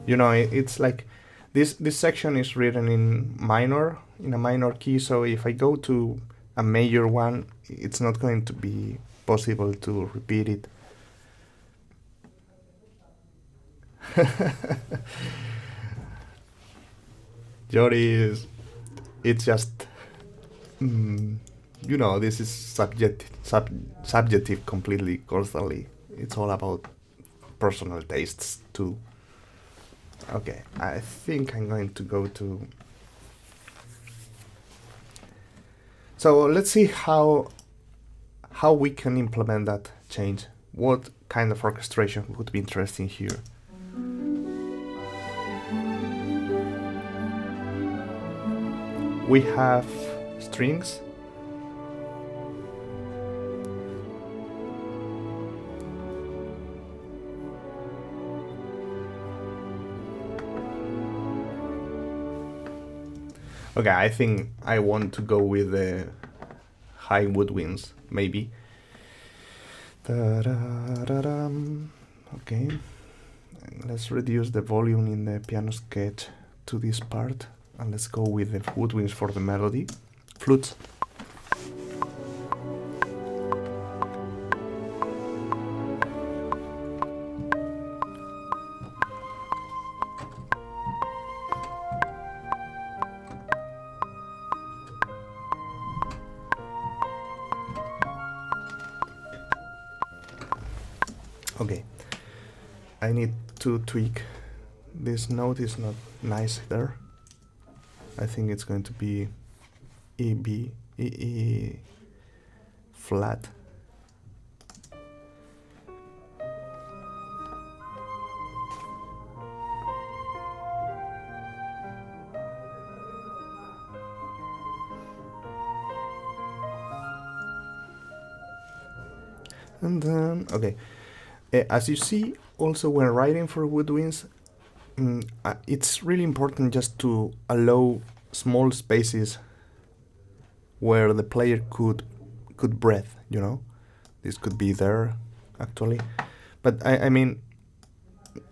You know, it's like this section is written in a minor key, so if I go to a major one, it's not going to be possible to repeat it. Joris, it's just you know, this is subjective completely, constantly. It's all about personal tastes too. Okay, I think I'm going to go to. So let's see how we can implement that change. What kind of orchestration would be interesting here? We have strings. Okay, I think I want to go with the high woodwinds, maybe. Okay, let's reduce the volume in the piano sketch to this part, and let's go with the woodwinds for the melody. Flutes. Okay, I need to tweak. This note is not nice there. I think it's going to be E, B, E, E flat. And then, okay, as you see, also when writing for woodwinds, it's really important just to allow small spaces where the player could breathe, you know. This could be there, actually. But I mean,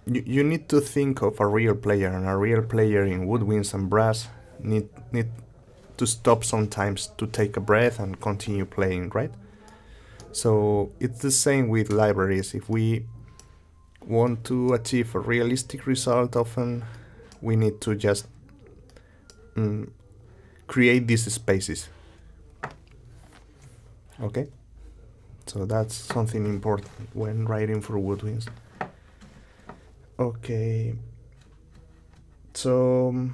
you need to think of a real player, and a real player in woodwinds and brass need to stop sometimes to take a breath and continue playing, right? So it's the same with libraries. If we want to achieve a realistic result, often we need to just create these spaces. Okay, so that's something important when writing for woodwinds. Okay, so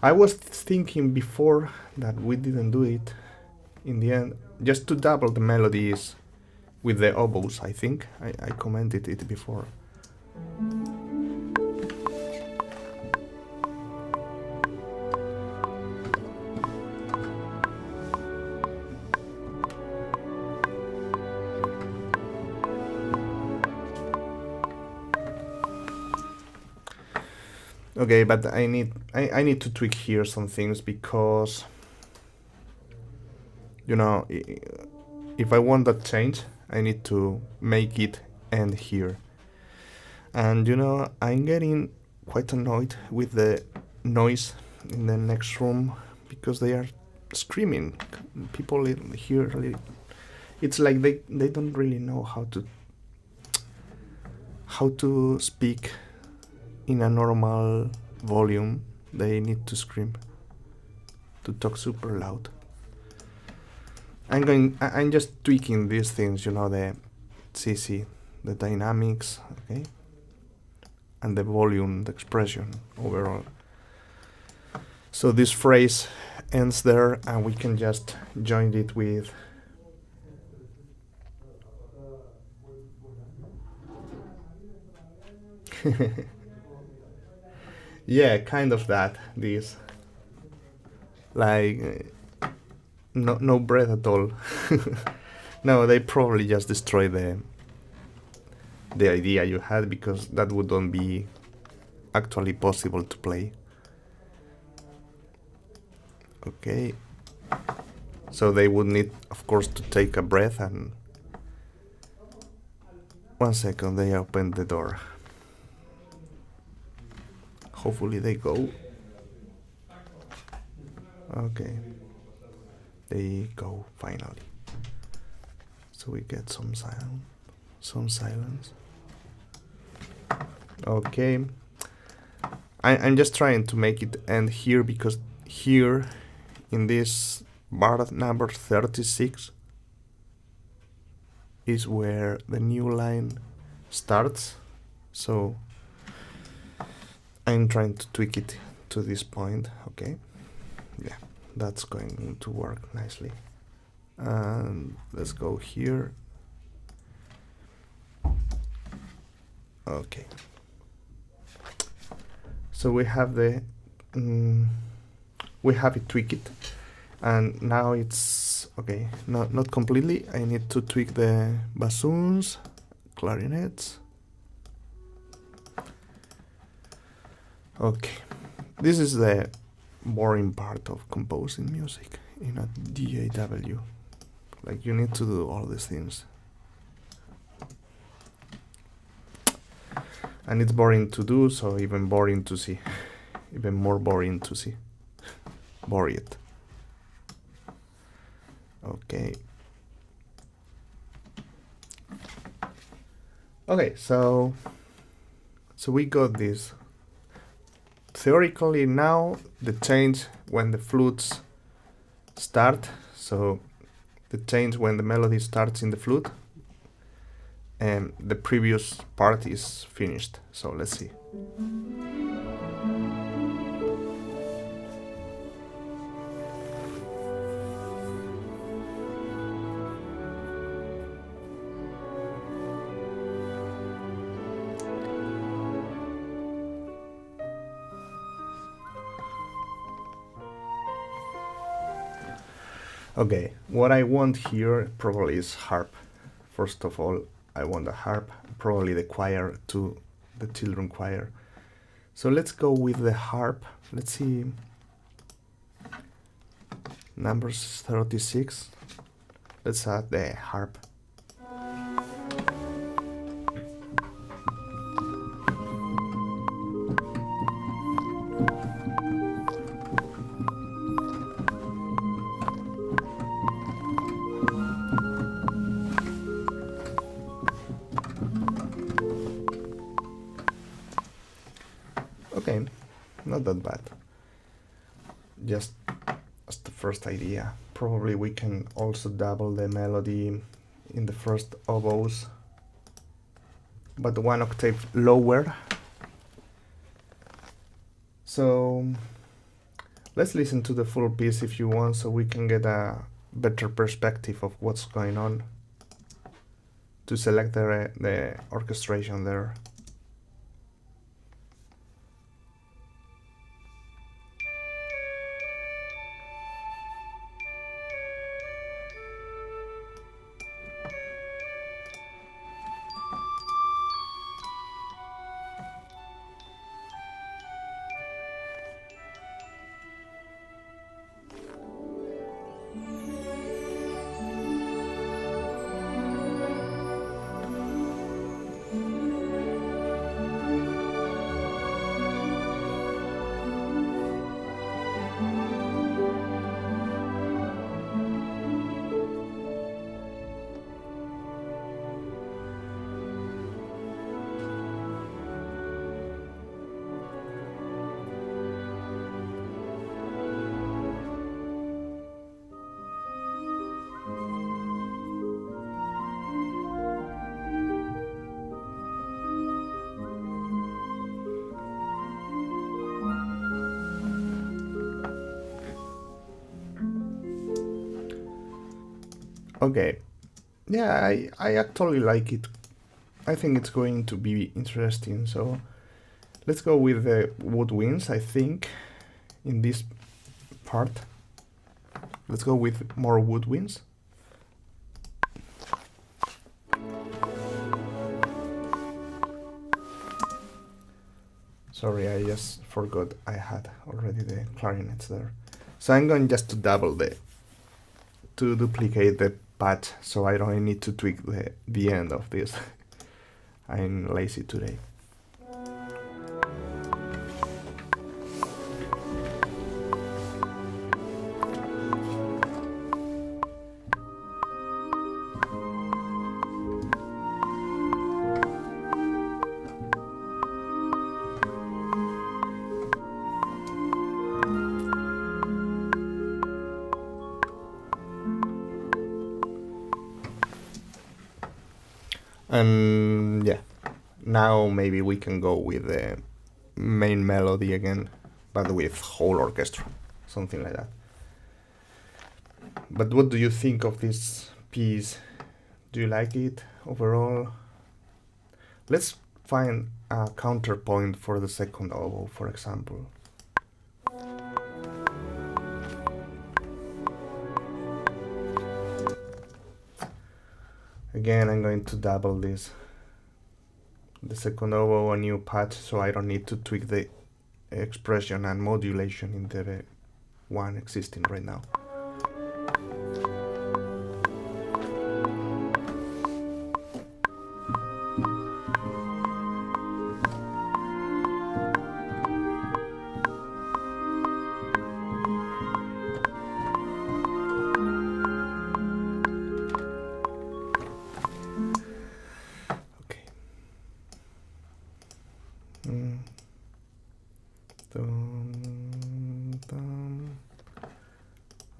I was thinking before that we didn't do it in the end, just to double the melodies with the oboes. I think I commented it before. Okay, but I need to tweak here some things, because you know, if I want that change, I need to make it end here. And you know, I'm getting quite annoyed with the noise in the next room, because they are screaming. People here, it's like they don't really know how to speak in a normal volume. They need to scream, to talk super loud. I'm just tweaking these things, you know, the CC, the dynamics, okay, and the volume, the expression overall. So this phrase ends there, and we can just join it with yeah, kind of that, this. Like no breath at all. No, they probably just destroy the idea you had, because that wouldn't be actually possible to play. Okay, so they would need, of course, to take a breath. And 1 second, they open the door. Hopefully they go. Okay, they go finally. So we get some silence. Okay, I'm just trying to make it end here, because here in this bar number 36 is where the new line starts. So I'm trying to tweak it to this point. Okay, yeah, that's going to work nicely. And let's go here. Okay, so we have it tweaked, and now it's okay. Not completely. I need to tweak the bassoons, clarinets. Okay, this is the boring part of composing music in a DAW. Like, you need to do all these things, and it's boring to do, so even boring to see, even more boring to see. Bore it. Okay. Okay, so we got this. Theoretically, now the change when the flutes start, so the change when the melody starts in the flute, and the previous part is finished. So let's see. Okay, what I want here probably is harp. First of all, I want a harp, probably the choir too, the children choir. So let's go with the harp. Let's see, numbers 36. Let's add the harp. Okay, not that bad. Just as the first idea. Probably we can also double the melody in the first oboes, but 1 octave lower. So let's listen to the full piece if you want, so we can get a better perspective of what's going on, to select the orchestration there. Okay, yeah, I actually like it. I think it's going to be interesting. So let's go with the woodwinds, I think, in this part. Let's go with more woodwinds. Sorry, I just forgot I had already the clarinets there. So I'm going just to to duplicate the patch, so I don't need to tweak the end of this. I'm lazy today. And yeah, now maybe we can go with the main melody again, but with whole orchestra, something like that. But what do you think of this piece? Do you like it overall? Let's find a counterpoint for the second oboe, for example. Again, I'm going to double this. The second oboe, a new patch, so I don't need to tweak the expression and modulation in the one existing right now.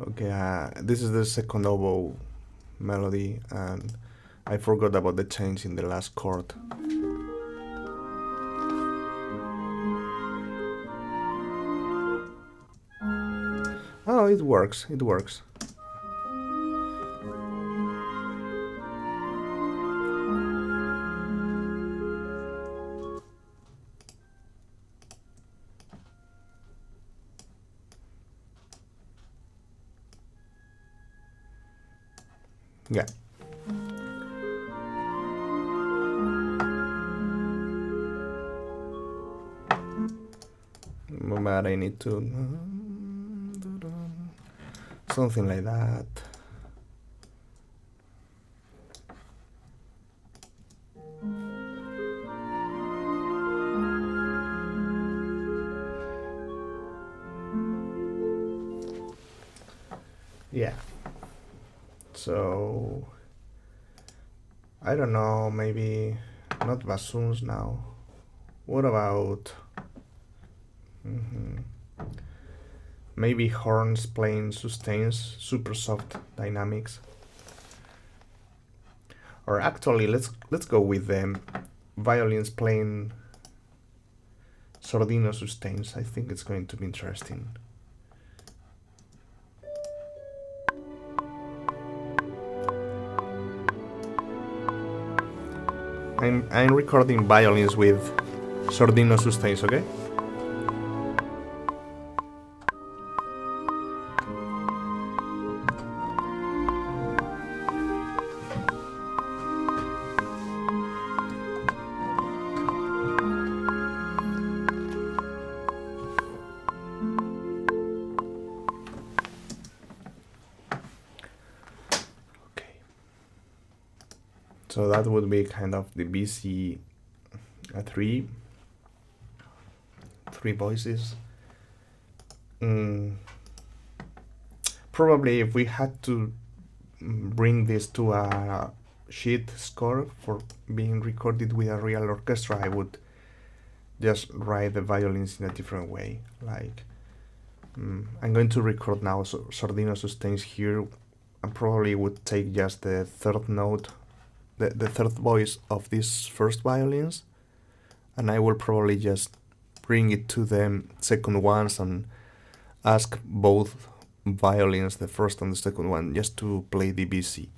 Okay, this is the second oboe melody, and I forgot about the change in the last chord. Oh, it works, it works. Yeah. But I need to something like that. Yeah. So I don't know, maybe not bassoons now. What about maybe horns playing sustains, super soft dynamics? Or actually, let's go with them. Violins playing sordino sustains. I think it's going to be interesting. I'm recording violins with sordino sustains, okay? So that would be kind of the BC three voices. Probably if we had to bring this to a sheet score for being recorded with a real orchestra, I would just write the violins in a different way. Like I'm going to record now sordino sustains here, and probably would take just the third note, the third voice of these first violins, and I will probably just bring it to the second ones and ask both violins, the first and the second one, just to play the BC.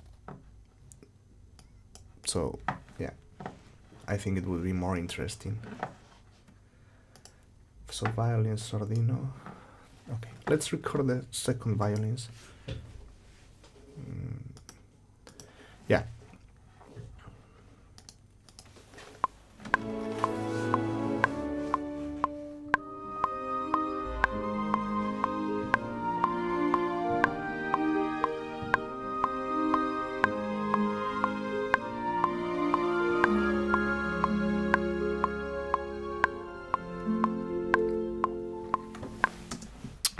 So yeah, I think it would be more interesting. So violins, sordino. Okay, let's record the second violins. Yeah.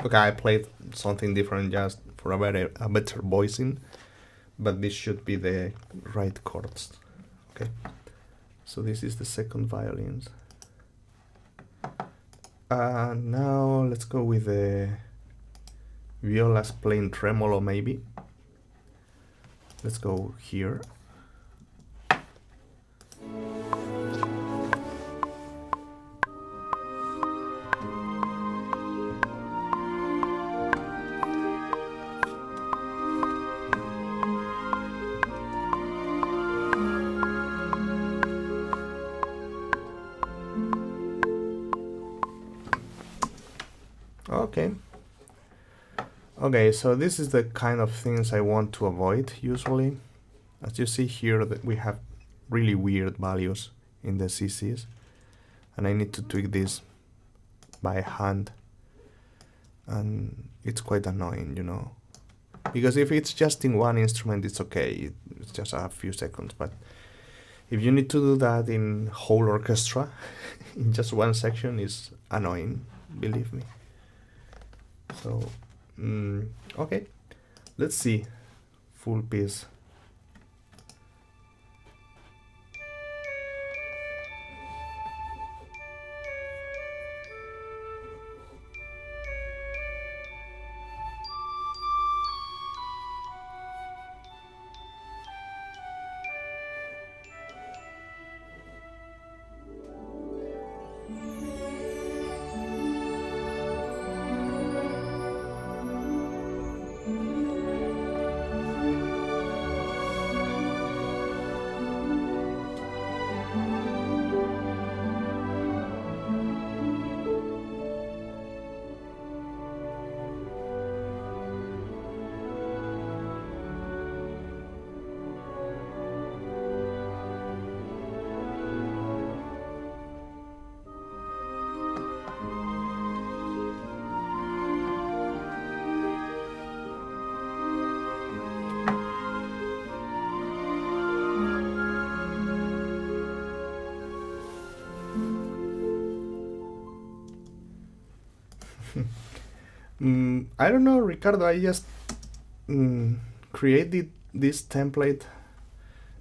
Okay, I played something different just for a better voicing, but this should be the right chords. Okay, so this is the second violins. Now let's go with the violas playing tremolo maybe. Let's go here. Okay. Okay, so this is the kind of things I want to avoid usually. As you see here, that we have really weird values in the CCs, and I need to tweak this by hand, and it's quite annoying, you know, because if it's just in one instrument, it's okay, it's just a few seconds, but if you need to do that in whole orchestra in just one section, is annoying, believe me. So okay, let's see full piece. I don't know, Ricardo, I just created this template,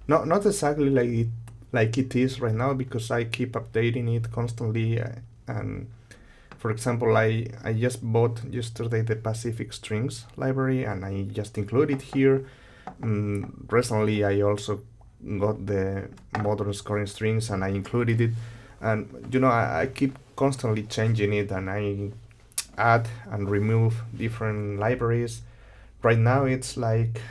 not exactly like it is right now, because I keep updating it constantly, and for example, I just bought yesterday the Pacific Strings library, and I just included here. Recently I also got the modern scoring strings, and I included it, and you know, I keep constantly changing it, and I add and remove different libraries. Right now it's like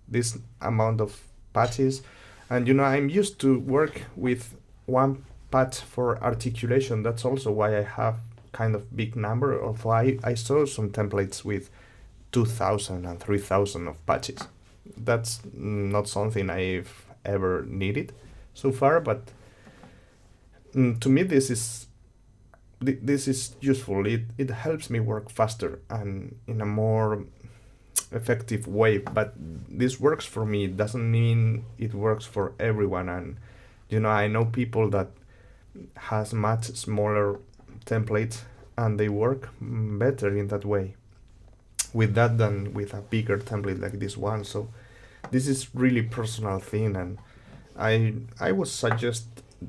this amount of patches, and you know, I'm used to work with one patch for articulation. That's also why I have kind of big number, although I saw some templates with 2000 and 3000 of patches. That's not something I've ever needed so far, but to me this is useful. It helps me work faster and in a more effective way, but this works for me. It doesn't mean it works for everyone, and you know, I know people that has much smaller templates and they work better in that way with that than with a bigger template like this one. So this is really personal thing, and I would suggest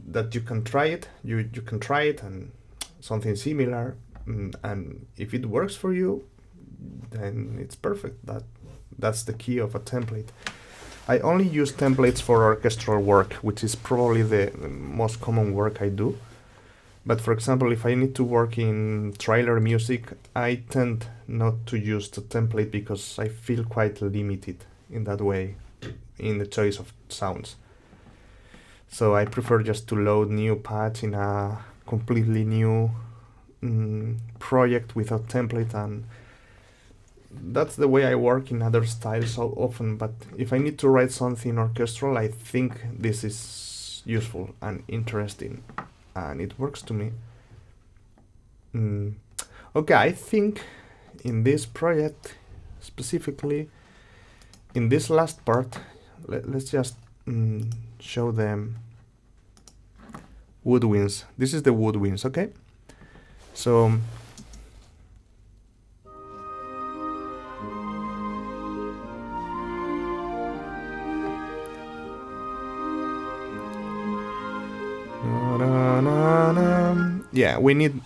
that you can try it. You can try it and something similar, and if it works for you, then it's perfect. That's the key of a template. I only use templates for orchestral work, which is probably the most common work I do. But for example, if I need to work in trailer music, I tend not to use the template because I feel quite limited in that way in the choice of sounds. So I prefer just to load new patch in a completely new project without template, and that's the way I work in other styles so often, but if I need to write something orchestral, I think this is useful and interesting, and it works to me. Okay, I think in this project, specifically, in this last part, let's just show them woodwinds. This is the woodwinds, okay? So yeah, we need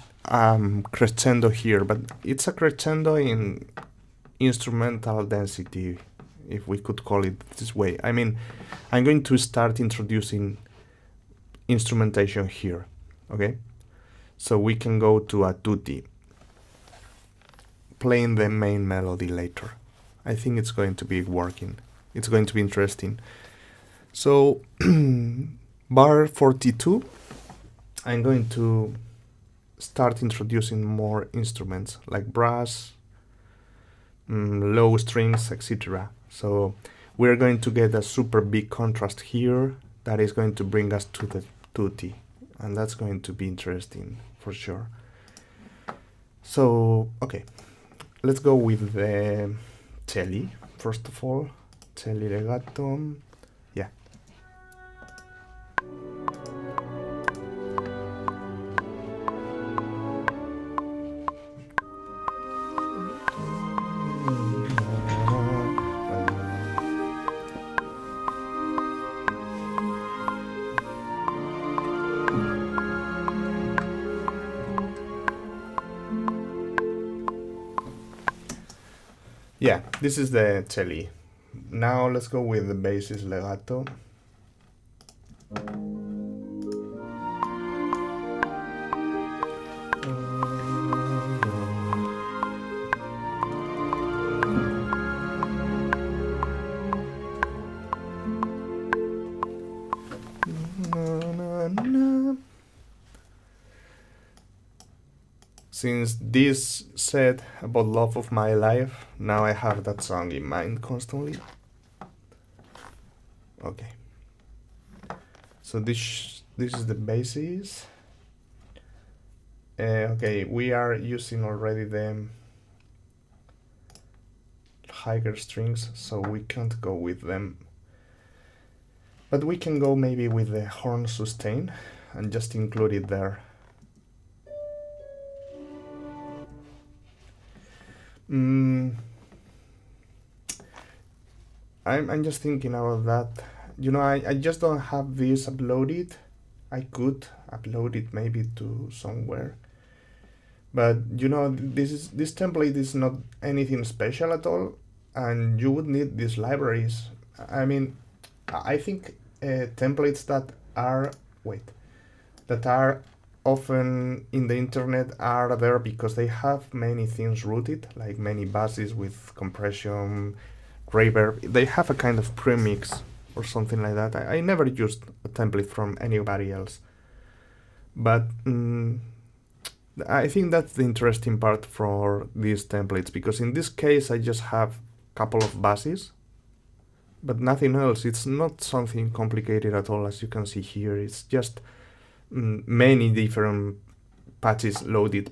crescendo here, but it's a crescendo in instrumental density, if we could call it this way. I mean, I'm going to start introducing instrumentation here, okay? So we can go to a tutti, playing the main melody later. I think it's going to be working. It's going to be interesting. So bar 42, I'm going to start introducing more instruments like brass, low strings, etc. So we're going to get a super big contrast here that is going to bring us to the tutti, and that's going to be interesting for sure. So okay, let's go with the celli first of all. Celli legato, yeah. Yeah, this is the celli. Now let's go with the bassist legato. Since this said about love of my life, now I have that song in mind constantly. Okay. So this is the basis. Okay, we are using already the higher strings, so we can't go with them. But we can go maybe with the horn sustain and just include it there. I'm just thinking about that. You know, I just don't have this uploaded. I could upload it maybe to somewhere. But you know, this template is not anything special at all, and you would need these libraries. I mean, I think templates that are often in the internet are there because they have many things rooted, like many buses with compression, reverb. They have a kind of premix or something like that. I never used a template from anybody else, but I think that's the interesting part for these templates, because in this case I just have a couple of buses, but nothing else. It's not something complicated at all, as you can see here. It's just many different patches loaded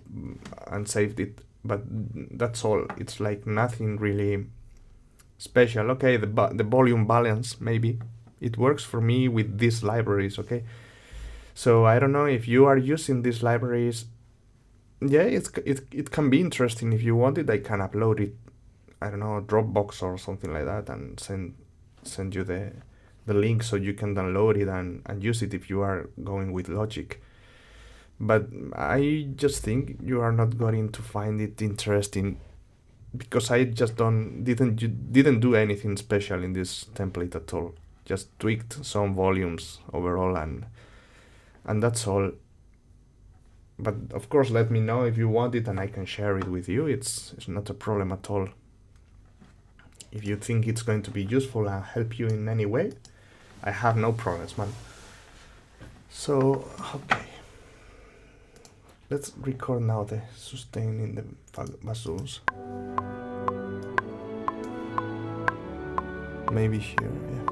and saved it, but that's all. It's like nothing really special. Okay, the volume balance, maybe it works for me with these libraries. Okay, so I don't know if you are using these libraries. Yeah, it can be interesting. If you want it, I can upload it, I don't know, Dropbox or something like that, and send you the link so you can download it and use it if you are going with Logic. But I just think you are not going to find it interesting, because I just didn't do anything special in this template at all. Just tweaked some volumes overall, and that's all. But of course, let me know if you want it and I can share it with you. It's not a problem at all. If you think it's going to be useful and help you in any way, I have no problems, man. So, okay. Let's record now the sustain in the bassoons. Maybe here, yeah.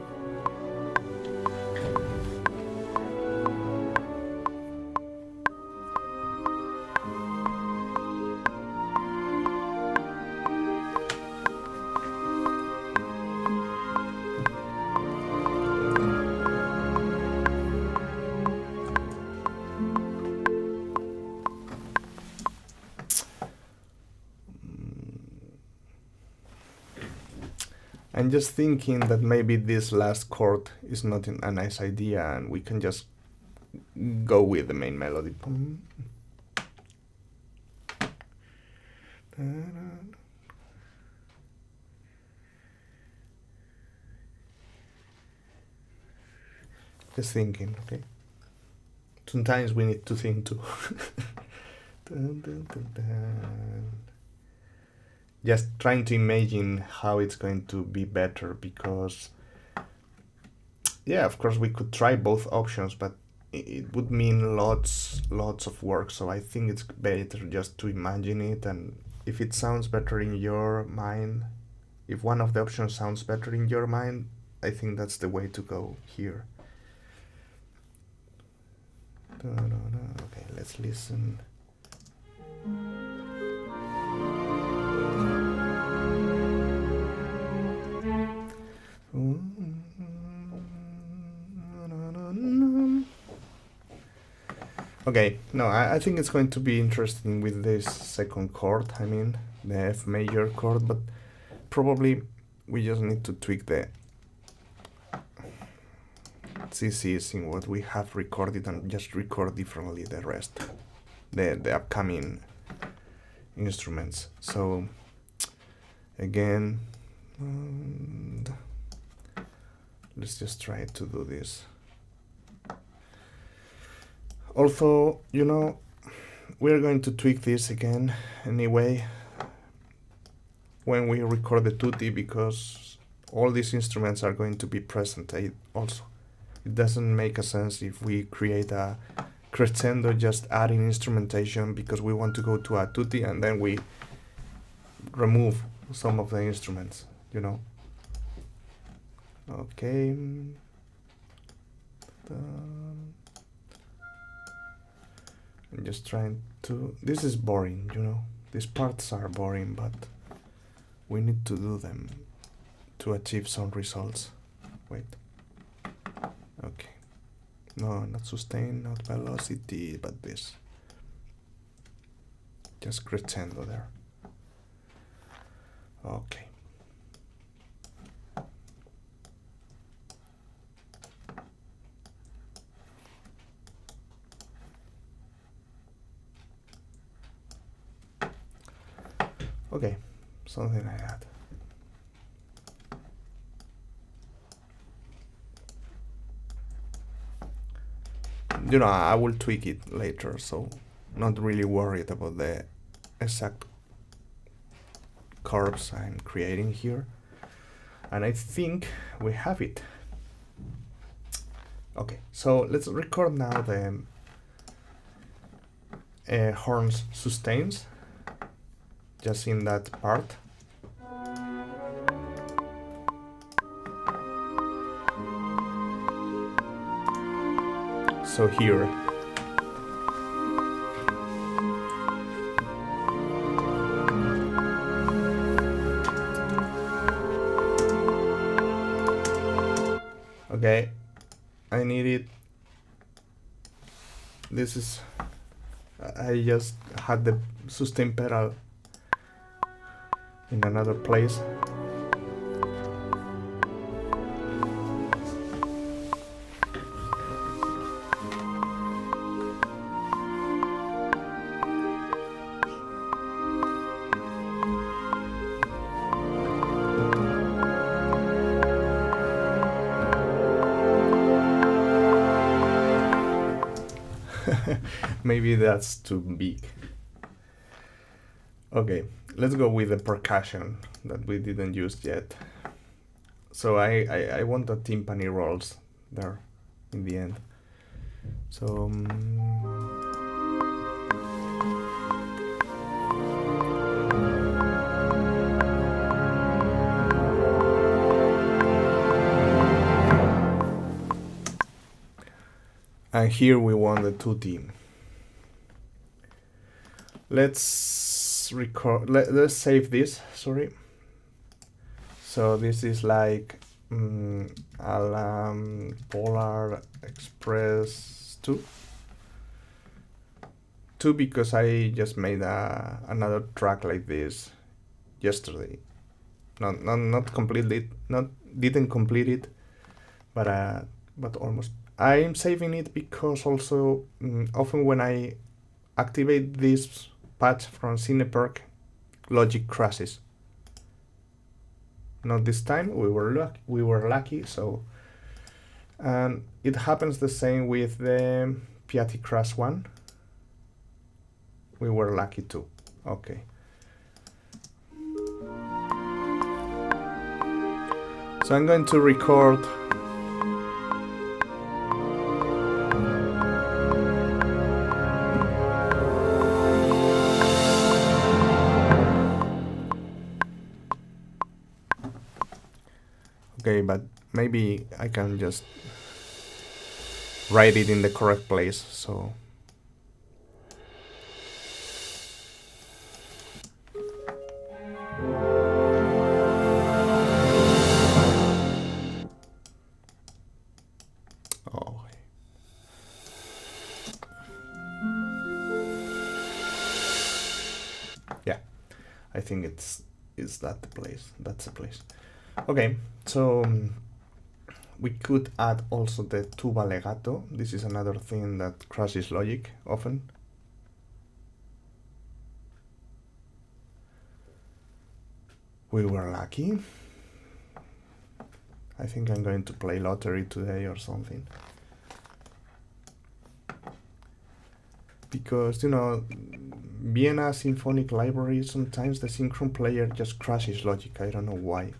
I'm just thinking that maybe this last chord is not a nice idea and we can just go with the main melody. Just thinking, okay? Sometimes we need to think too. Dun, dun, dun, dun. Just trying to imagine how it's going to be better, because yeah, of course we could try both options, but it would mean lots of work. So I think it's better just to imagine it, and if it sounds better in your mind, if one of the options sounds better in your mind, I think that's the way to go here. Okay, let's listen. Okay, no, I think it's going to be interesting with this second chord, I mean, the F major chord, but probably we just need to tweak the CCs in what we have recorded and just record differently the rest, the upcoming instruments. So again, let's just try to do this. Also, you know, we're going to tweak this again anyway when we record the tutti, because all these instruments are going to be present also. It doesn't make a sense if we create a crescendo just adding instrumentation because we want to go to a tutti and then we remove some of the instruments, you know. Okay. I'm just trying to... This is boring, you know. These parts are boring, but we need to do them to achieve some results. Wait. Okay. No, not sustain, not velocity, but this. Just crescendo there. Okay. Okay, something like that. You know, I will tweak it later, so not really worried about the exact curves I'm creating here. And I think we have it. Okay, so let's record now the horns sustains, just in that part. So here. Okay, I need it. This is, I just had the sustain pedal in another place. Maybe that's too big. Okay, let's go with the percussion that we didn't use yet. So I want the timpani rolls there in the end. So And here we want the 2D. Let's save this, sorry. So this is like Polar Express 2. 2 because I just made another track like this yesterday. Not completely, didn't complete it, but almost. I'm saving it because also often when I activate this patch from Cineperk, Logic crashes. Not this time. We were lucky. So, and it happens the same with the Piatti Crash one. We were lucky too. Okay. So I'm going to record okay, but maybe I can just write it in the correct place, so yeah, I think is that the place. That's the place. Okay, so we could add also the tuba legato. This is another thing that crashes Logic often. We were lucky. I think I'm going to play lottery today or something. Because, you know, Vienna Symphonic Library, sometimes the Synchron player just crashes Logic. I don't know why.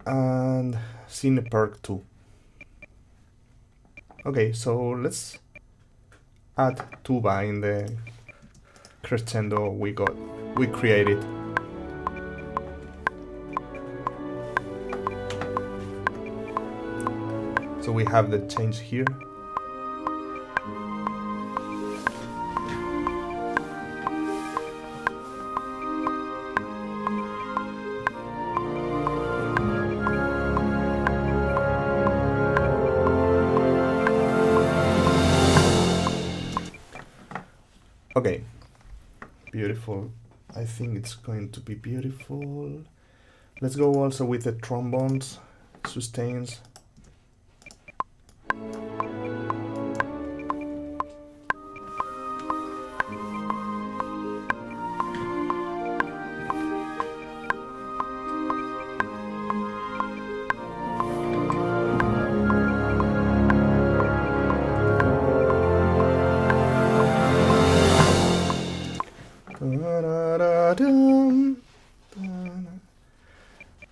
And Cineperk too. Okay, so let's add tuba in the crescendo we created. So we have the change here. Okay, beautiful. I think it's going to be beautiful. Let's go also with the trombones, sustains.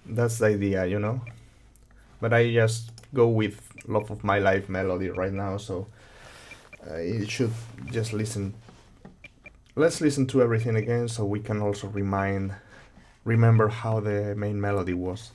That's the idea, you know. But I just go with Love of My Life melody right now, so it should just listen. Let's listen to everything again so we can also remember how the main melody was.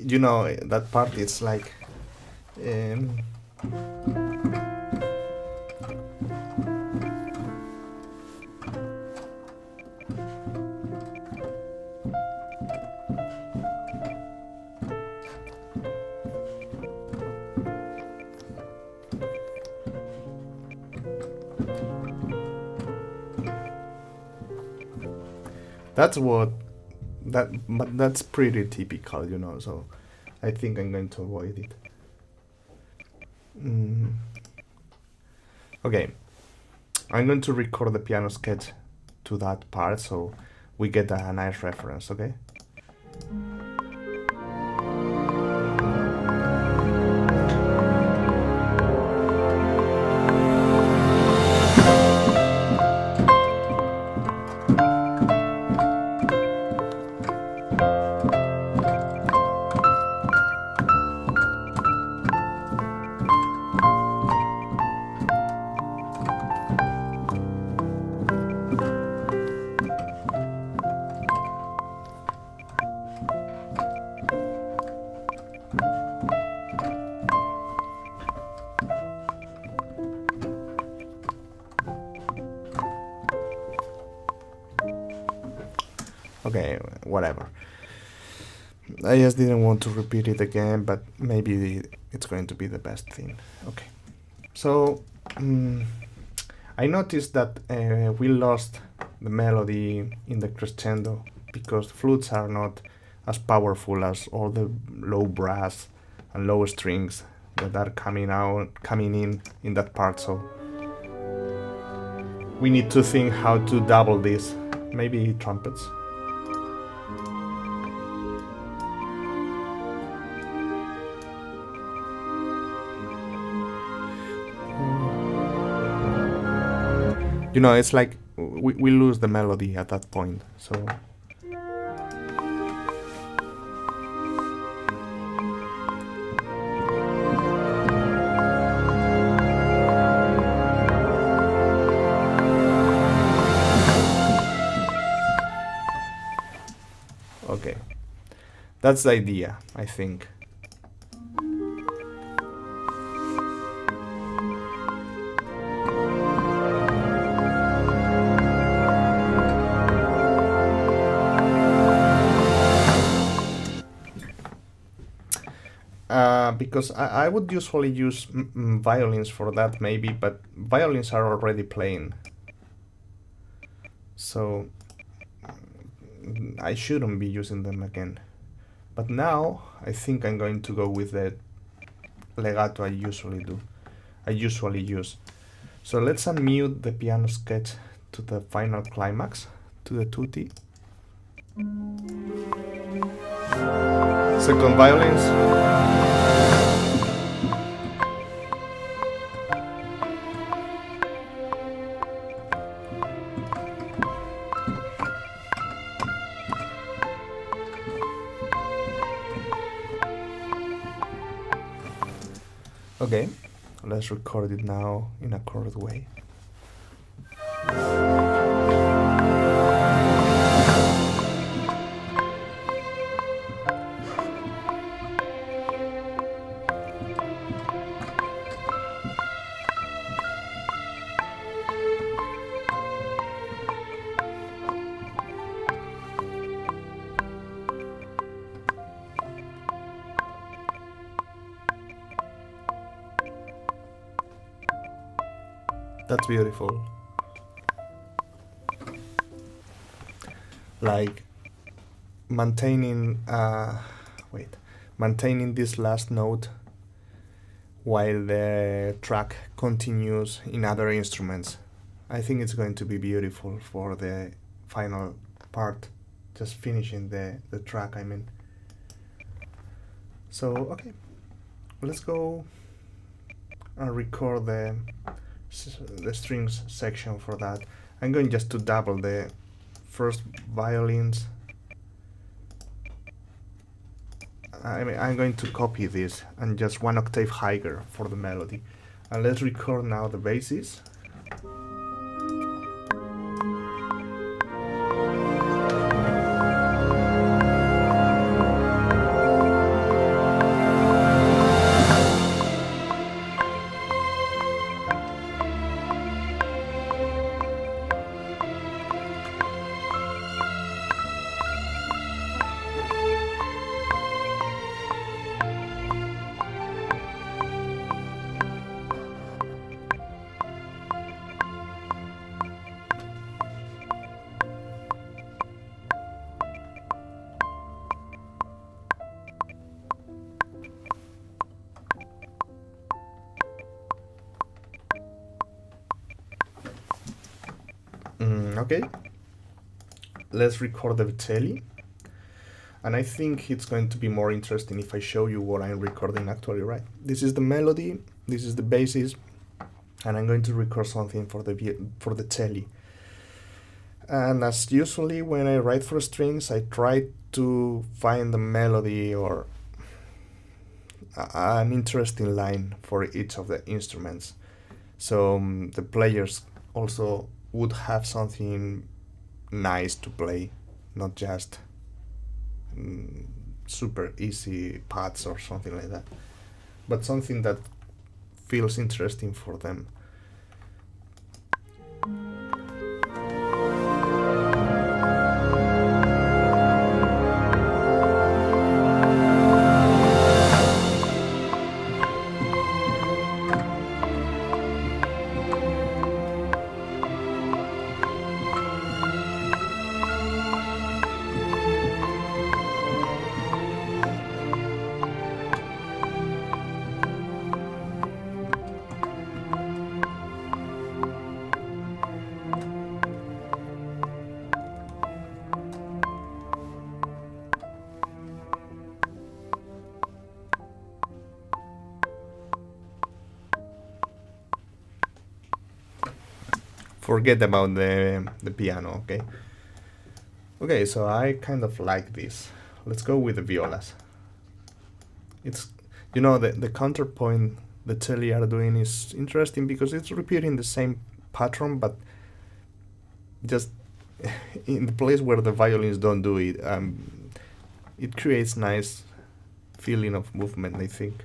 you know, that part, it's like um, that's what but that's pretty typical, you know, so I think I'm going to avoid it. Okay, I'm going to record the piano sketch to that part so we get a nice reference, okay? Okay, whatever. I just didn't want to repeat it again, but maybe it's going to be the best thing. Okay, so I noticed that we lost the melody in the crescendo because flutes are not as powerful as all the low brass and low strings that are coming in that part. So we need to think how to double this. Maybe trumpets. You know, it's like we lose the melody at that point, so... Okay, that's the idea, I think. Because I would usually use violins for that maybe, but violins are already playing. So I shouldn't be using them again. But now I think I'm going to go with the legato I usually use. So let's unmute the piano sketch to the final climax, to the tutti. Second violins. Okay, let's record it now in a chord way. That's beautiful. Like maintaining this last note while the track continues in other instruments. I think it's going to be beautiful for the final part, just finishing the track, I mean. So, okay, let's go and record the strings section for that. I'm going just to double the first violins. I'm going to copy this and just one octave higher for the melody. And let's record now the basses. Okay, let's record the Vitelli. And I think it's going to be more interesting if I show you what I'm recording actually, right? This is the melody, this is the basis, and I'm going to record something for the telly. And as usually when I write for strings, I try to find the melody or an interesting line for each of the instruments. So the players also would have something nice to play, not just super easy pads or something like that, but something that feels interesting for them. Forget about the piano, okay? Okay, so I kind of like this. Let's go with the violas. It's, the counterpoint the Telly are doing is interesting because it's repeating the same pattern, but just in the place where the violins don't do it. It creates nice feeling of movement, I think.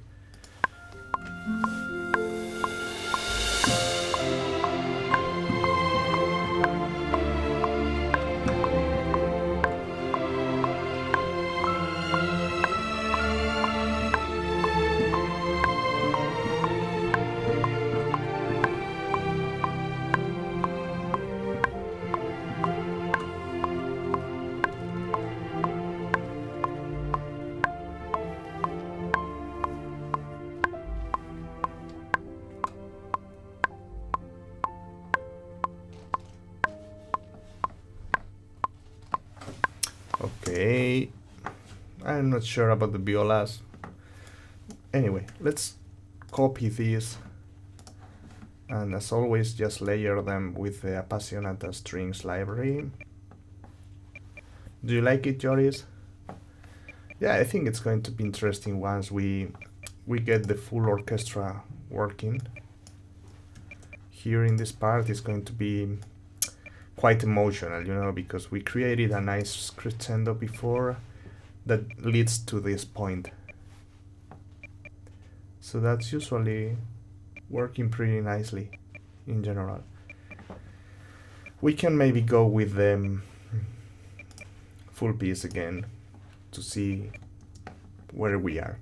Okay, I'm not sure about the violas. Anyway, let's copy these, and as always just layer them with the Appassionata strings library. Do you like it, Joris? Yeah, I think it's going to be interesting once we get the full orchestra working. Here in this part is going to be quite emotional, because we created a nice crescendo before that leads to this point. So that's usually working pretty nicely in general. We can maybe go with the full piece again to see where we are.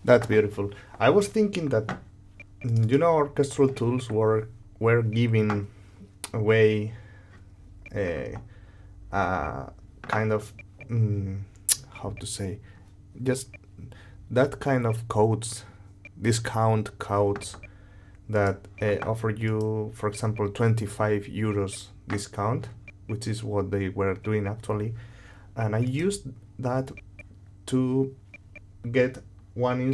That's beautiful. I was thinking that you know orchestral tools were giving away a, a kind of how to say, just that kind of codes, discount codes that offer you, for example, 25 euros discount, which is what they were doing actually. And I used that to get one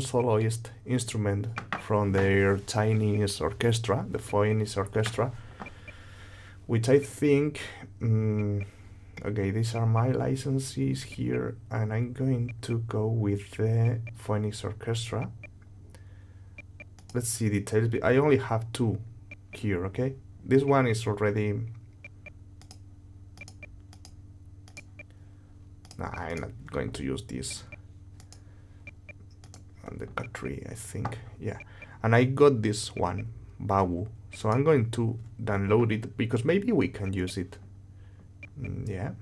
soloist instrument from their Chinese orchestra, the Phoenix Orchestra, which I think, okay, these are my licenses here, and I'm going to go with the Phoenix Orchestra. Let's see details. I only have two here, okay? This one is already... Nah, I'm not going to use this. On the country, I think, yeah. And I got this one, Bawu. So I'm going to download it, because maybe we can use it. Yeah.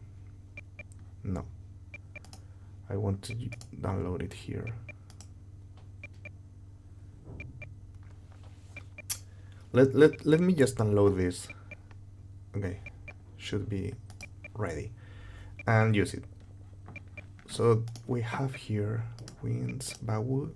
No. I want to download it here. Let me just download this. Okay, should be ready, and use it. So we have here Winds Bawu.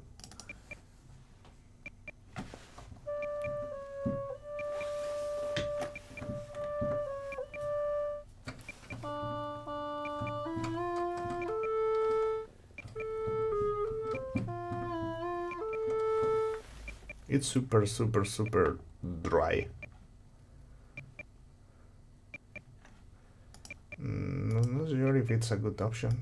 It's super dry. Not sure if it's a good option.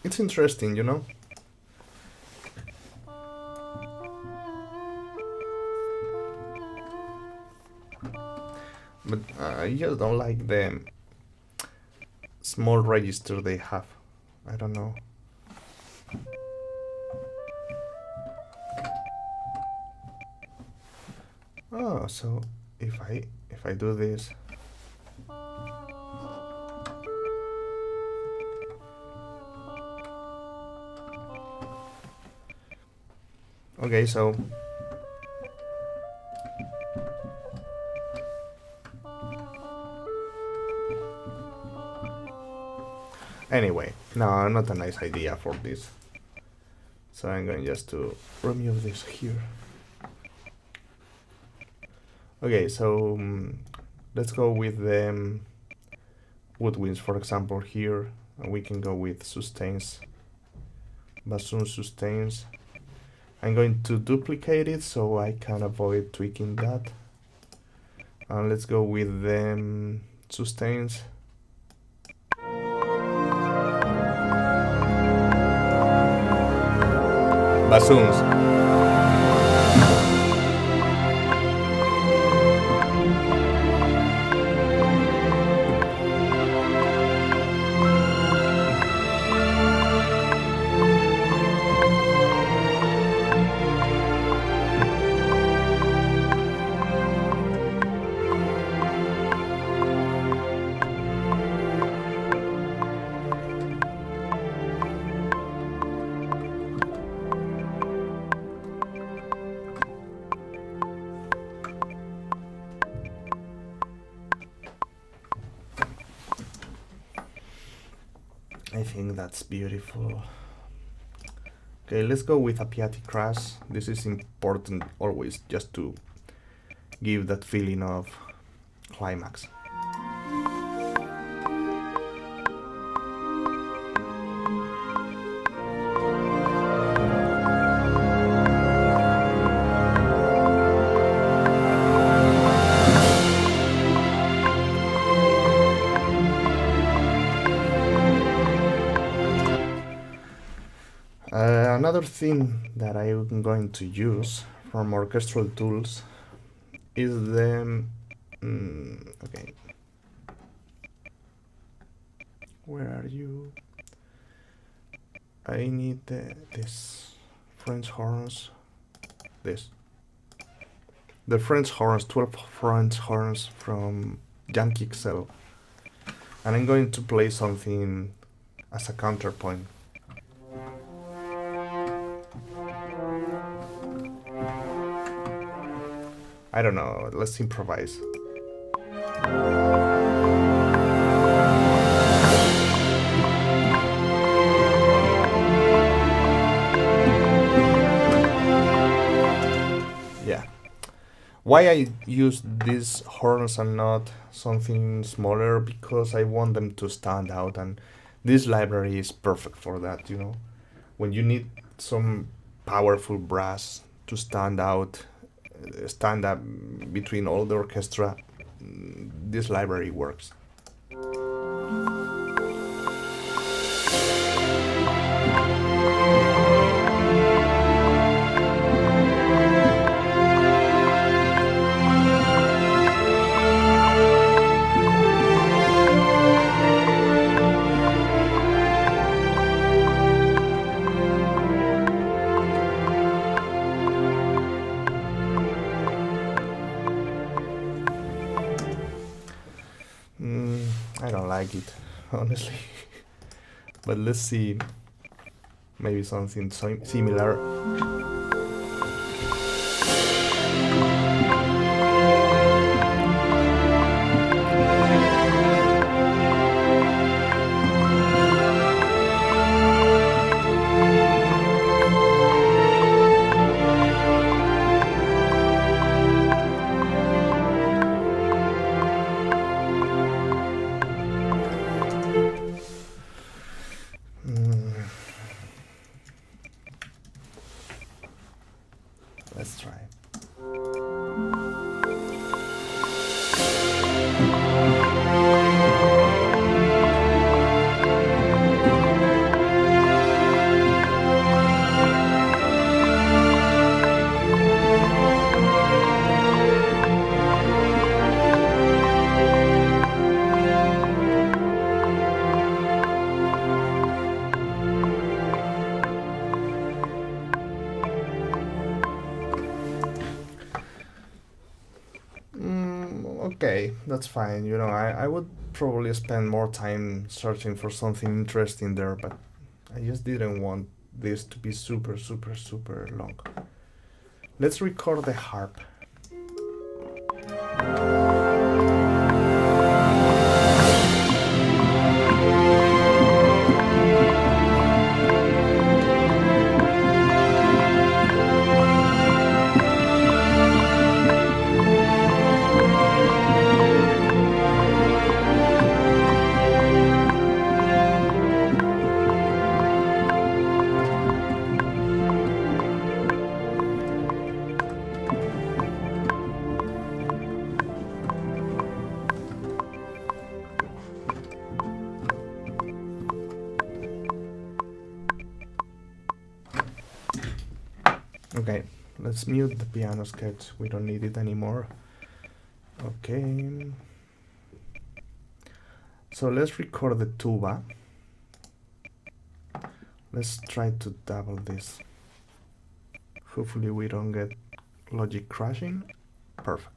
It's interesting, you know? But I just don't like the small register they have. I don't know. Oh, so if I do this, okay, so anyway, no, not a nice idea for this. So I'm going just to remove this here. Okay, so let's go with the woodwinds, for example, here, and we can go with sustains, bassoon sustains. I'm going to duplicate it so I can avoid tweaking that. And let's go with the sustains. Bassoons. I think that's beautiful. Okay, let's go with a Piatti crash. This is important always, just to give that feeling of climax. Another thing that I'm going to use from orchestral tools is the okay, where are you? I need this French horns. This. The French horns, 12 French horns from Yankee XL. And I'm going to play something as a counterpoint. I don't know, let's improvise. Yeah. Why I use these horns and not something smaller? Because I want them to stand out, and this library is perfect for that, you know. When you need some powerful brass to stand out, stand up between all the orchestra, this library works. I don't like it, honestly. But let's see, maybe something similar. Let's try. Okay, that's fine. You know, I would probably spend more time searching for something interesting there, but I just didn't want this to be super, super, super long. Let's record the harp. Okay, let's mute the piano sketch. We don't need it anymore. Okay. So let's record the tuba. Let's try to double this. Hopefully we don't get Logic crashing. Perfect.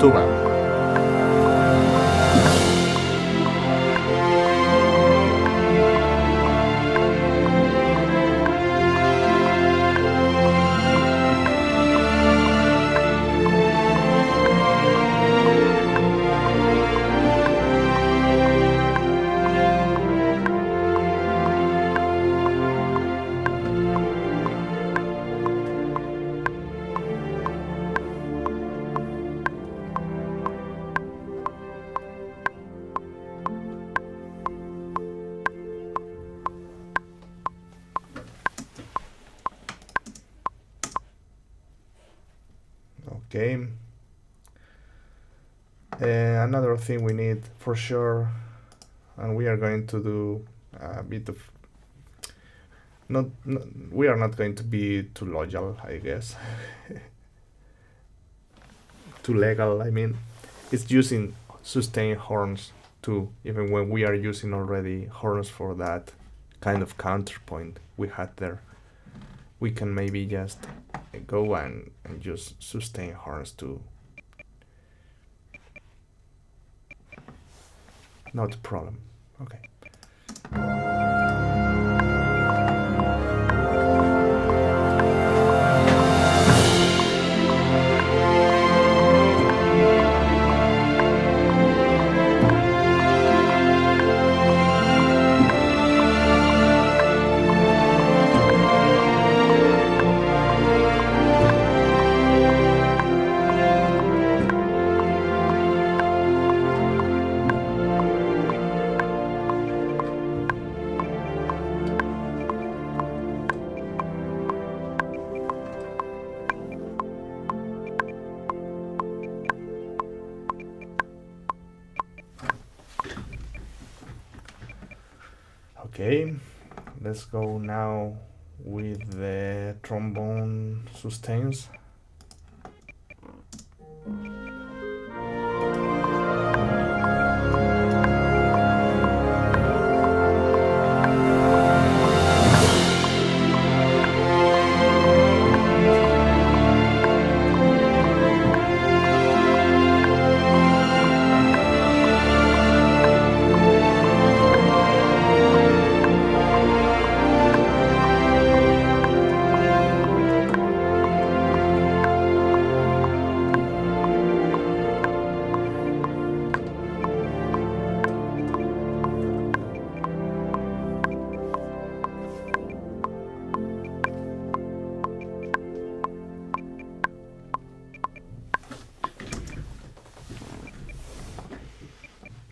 Tuba. Okay. Another thing we need for sure, and we are going to do a bit of not we are not going to be too loyal, I guess. too legal. I mean, it's using sustain horns too, even when we are using already horns for that kind of counterpoint we had there. We can maybe just go and use sustain horns too. Not a problem. Okay. Okay, let's go now with the trombone sustains.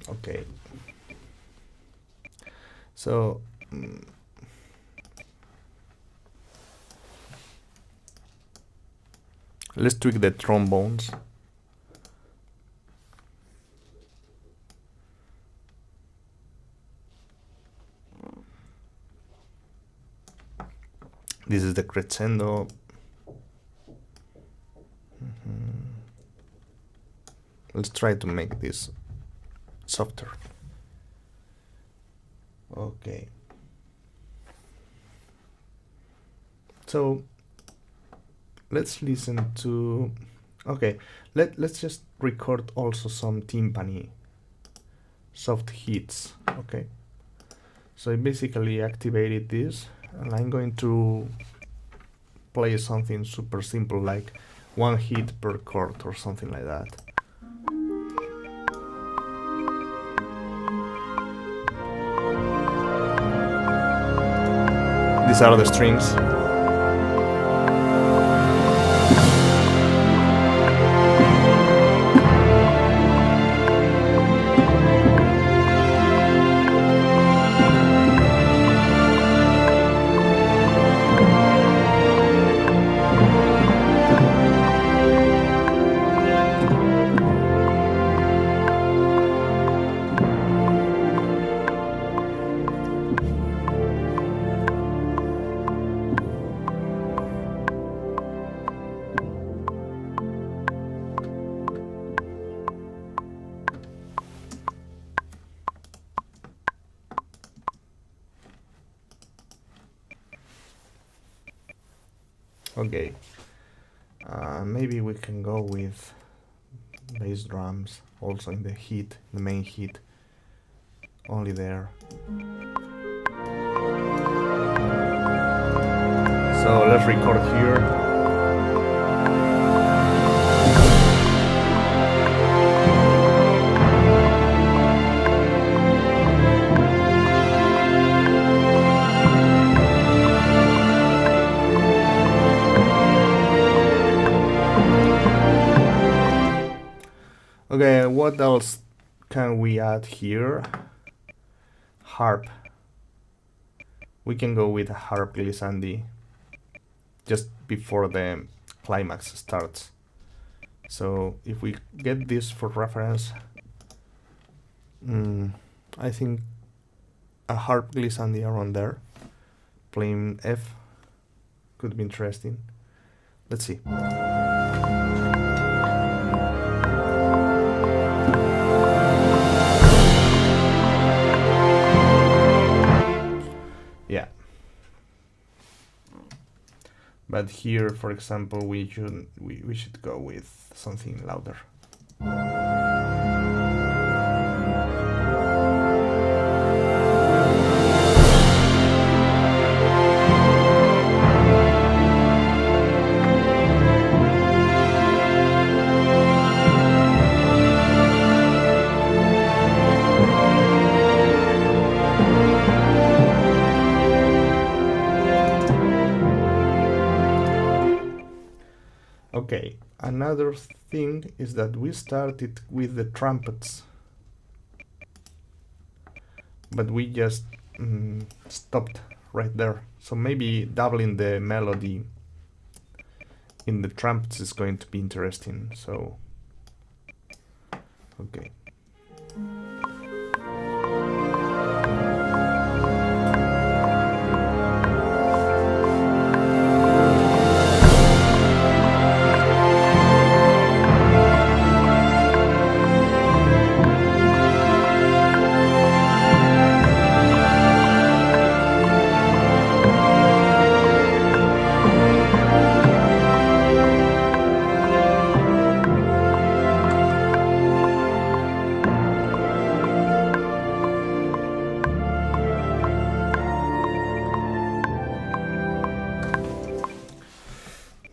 Okay, so let's tweak the trombones. This is the crescendo. Let's try to make this softer. Okay. So let's listen to, okay, let's just record also some timpani soft hits. Okay, so I basically activated this, and I'm going to play something super simple, like one hit per chord or something like that. These are the strings. Okay, maybe we can go with bass drums also in the hit, the main hit, only there. So let's record here. Okay, what else can we add here? Harp. We can go with a harp glissandi just before the climax starts. So if we get this for reference, I think a harp glissandi around there, playing F, could be interesting. Let's see. But here, for example, we should go with something louder. Okay, another thing is that we started with the trumpets, but we just stopped right there. So maybe doubling the melody in the trumpets is going to be interesting. So, okay.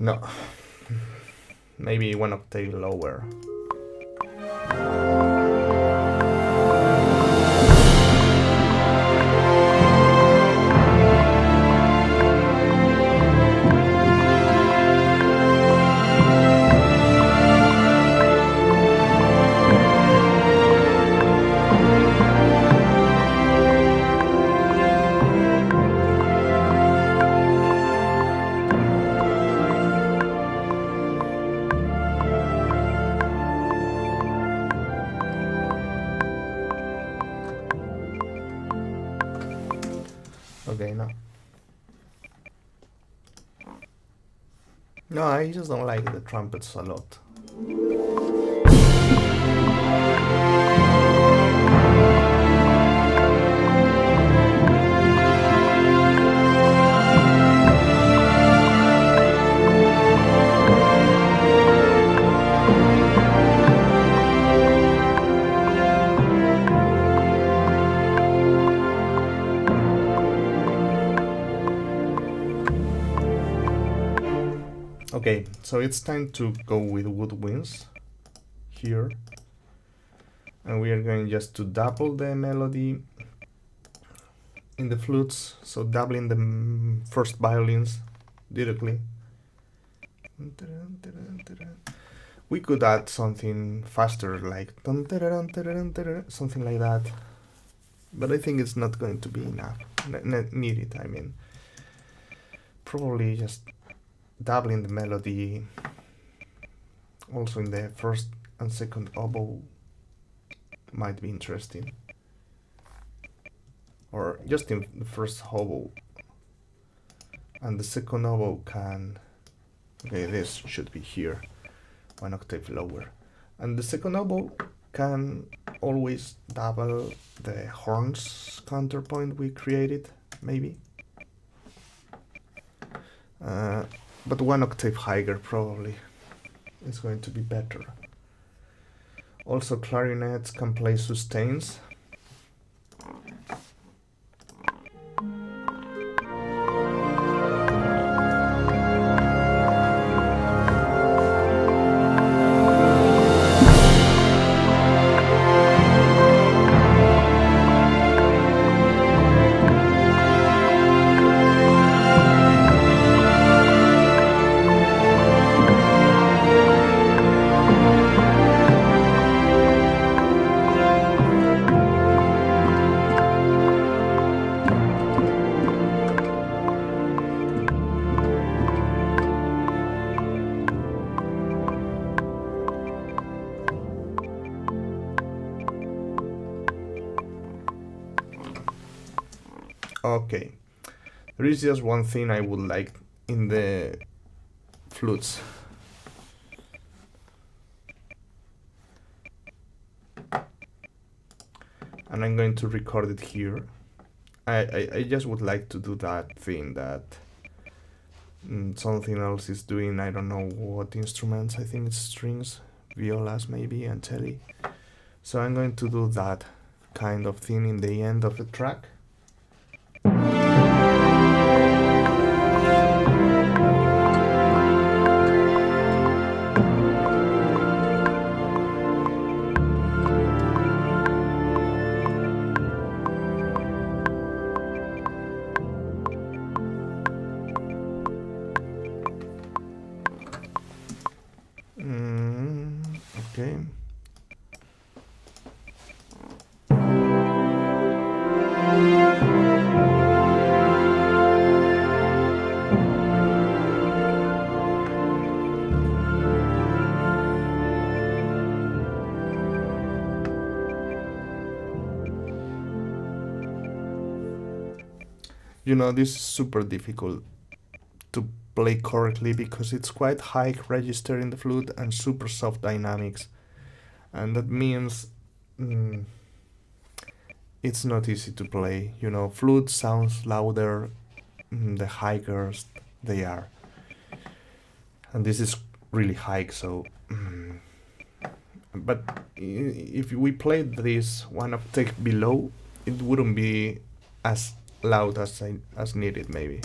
No, maybe one octave lower. Okay, no. No, I just don't like the trumpets a lot. Okay, so it's time to go with woodwinds here, and we are going just to double the melody in the flutes, so doubling the first violins directly. We could add something faster, like something like that, but I think it's not going to be enough, needed, I mean. Probably just doubling the melody also in the first and second oboe might be interesting, or just in the first oboe, and the second oboe can, okay, this should be here, one octave lower, and the second oboe can always double the horns counterpoint we created, maybe, but one octave higher probably is going to be better. Also, clarinets can play sustains. Okay, there is just one thing I would like in the flutes. And I'm going to record it here. I just would like to do that thing that something else is doing, I don't know what instruments, I think it's strings, violas maybe, and cello. So I'm going to do that kind of thing in the end of the track. Okay. You know, this is super difficult to play correctly because it's quite high register in the flute and super soft dynamics, and that means it's not easy to play. You know, flute sounds louder the higher they are, and this is really high, so but if we played this one octave below, it wouldn't be as loud as needed, maybe.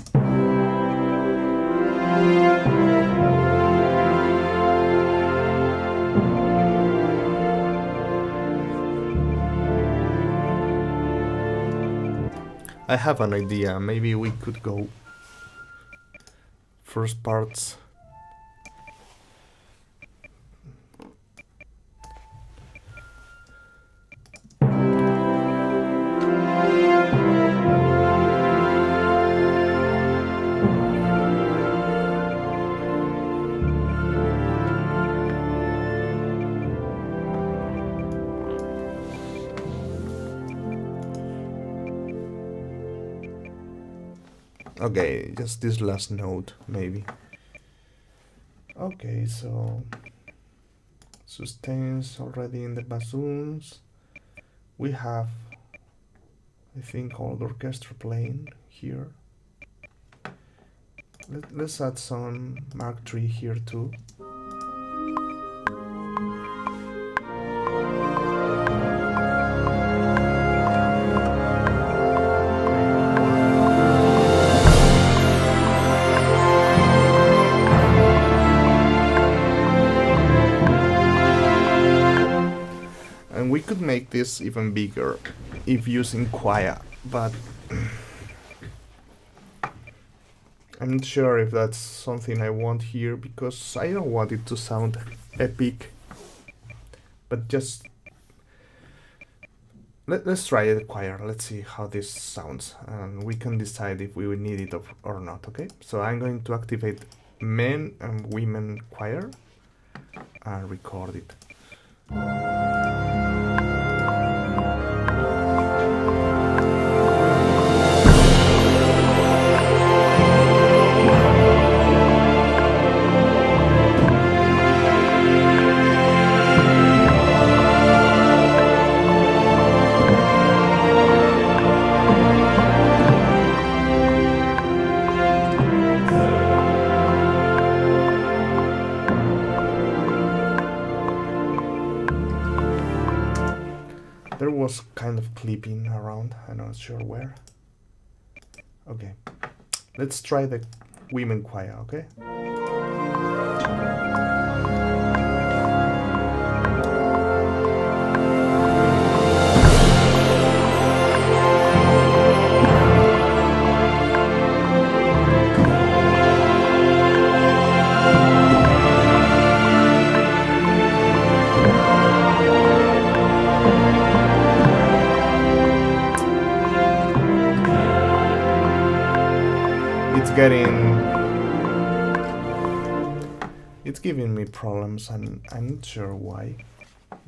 I have an idea. Maybe we could go first parts. Okay, just this last note, maybe. Okay, so sustains already in the bassoons. We have, I think, all the orchestra playing here. Let's add some Mark III here too. We could make this even bigger if using choir, but I'm not sure if that's something I want here, because I don't want it to sound epic, but just let's try the choir. Let's see how this sounds, and we can decide if we will need it or not. Okay, so I'm going to activate men and women choir and record it. There was kind of clipping around, I'm not sure where. Okay, let's try the women choir, okay? It's giving me problems, and I'm not sure why.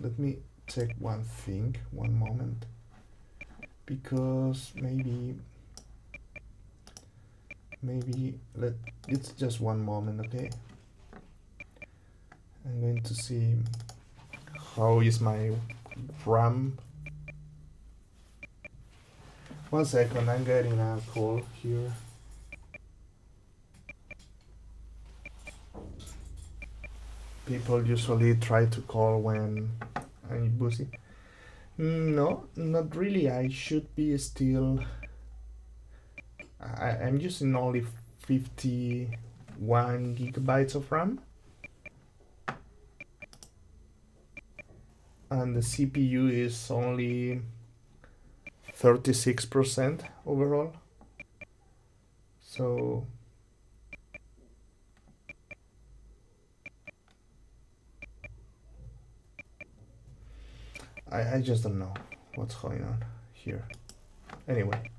Let me check one thing, one moment, because maybe it's just one moment, okay? I'm going to see how is my RAM. One second, I'm getting a call here. people usually try to call when I'm busy. No, not really. I should be still. I'm using only 51 gigabytes of RAM, and the CPU is only 36% overall. So I just don't know what's going on here. Anyway,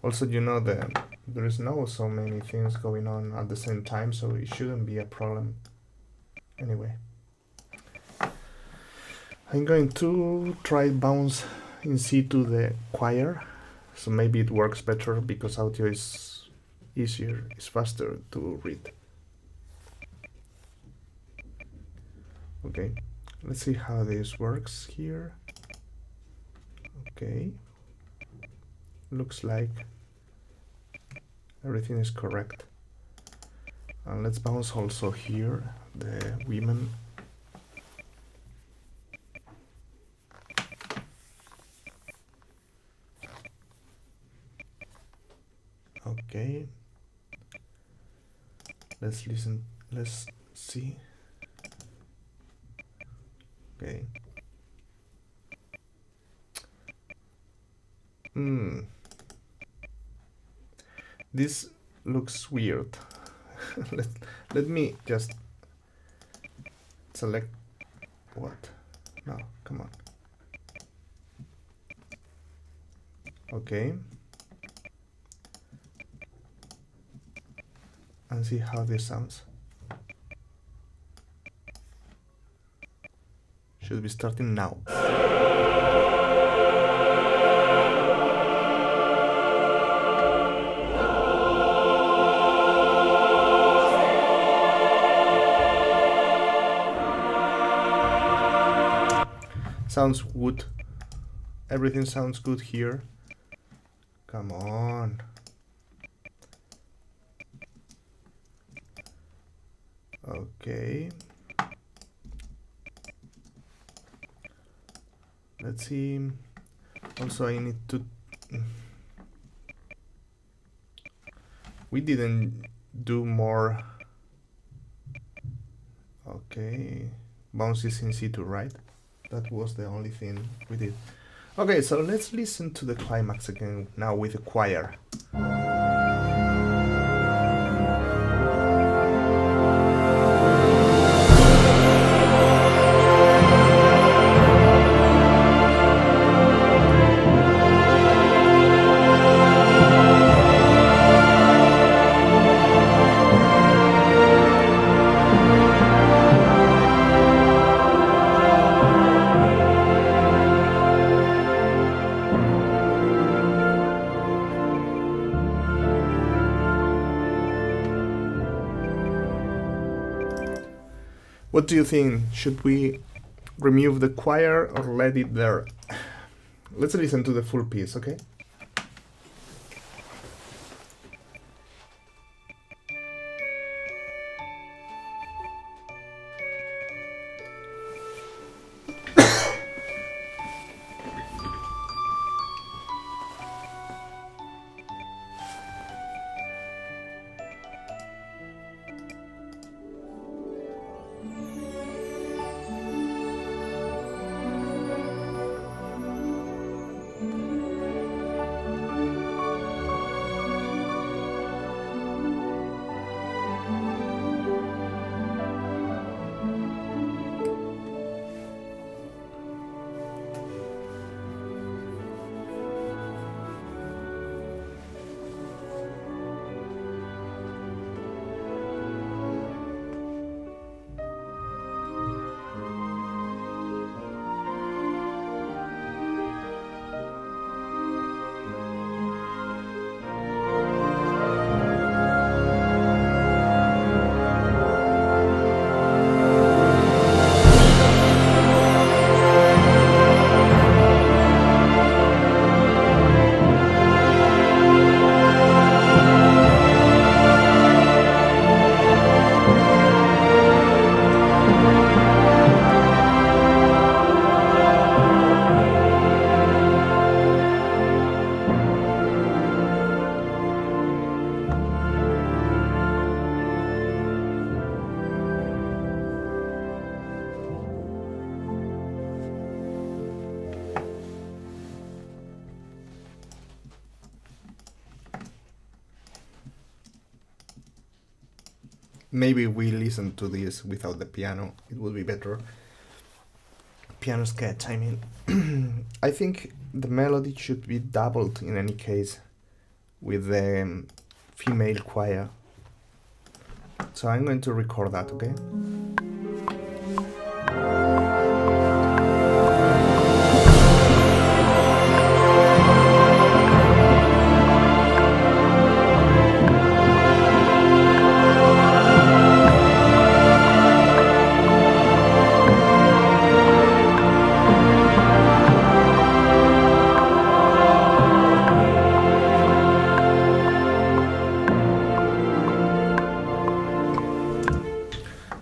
also you know that there is no so many things going on at the same time, so it shouldn't be a problem. Anyway, I'm going to try bounce in C to the choir, so maybe it works better because audio is easier, it's faster to read. Okay, let's see how this works here. Okay, looks like everything is correct. And let's bounce also here the women. Okay, let's listen, let's see. Okay. This looks weird. let me just select what? No, come on. Okay. And see how this sounds. Should be starting now. Sounds good. Everything sounds good here. Come on. Okay. Let's see. Also, I need to. We didn't do more. Okay. Bounces in C2, right? That was the only thing we did. Okay, so let's listen to the climax again now with the choir. What do you think? Should we remove the choir or let it there? Let's listen to the full piece, okay? Maybe we listen to this without the piano. It would be better. Piano sketch, I mean. I think the melody should be doubled in any case with the female choir. So I'm going to record that, okay?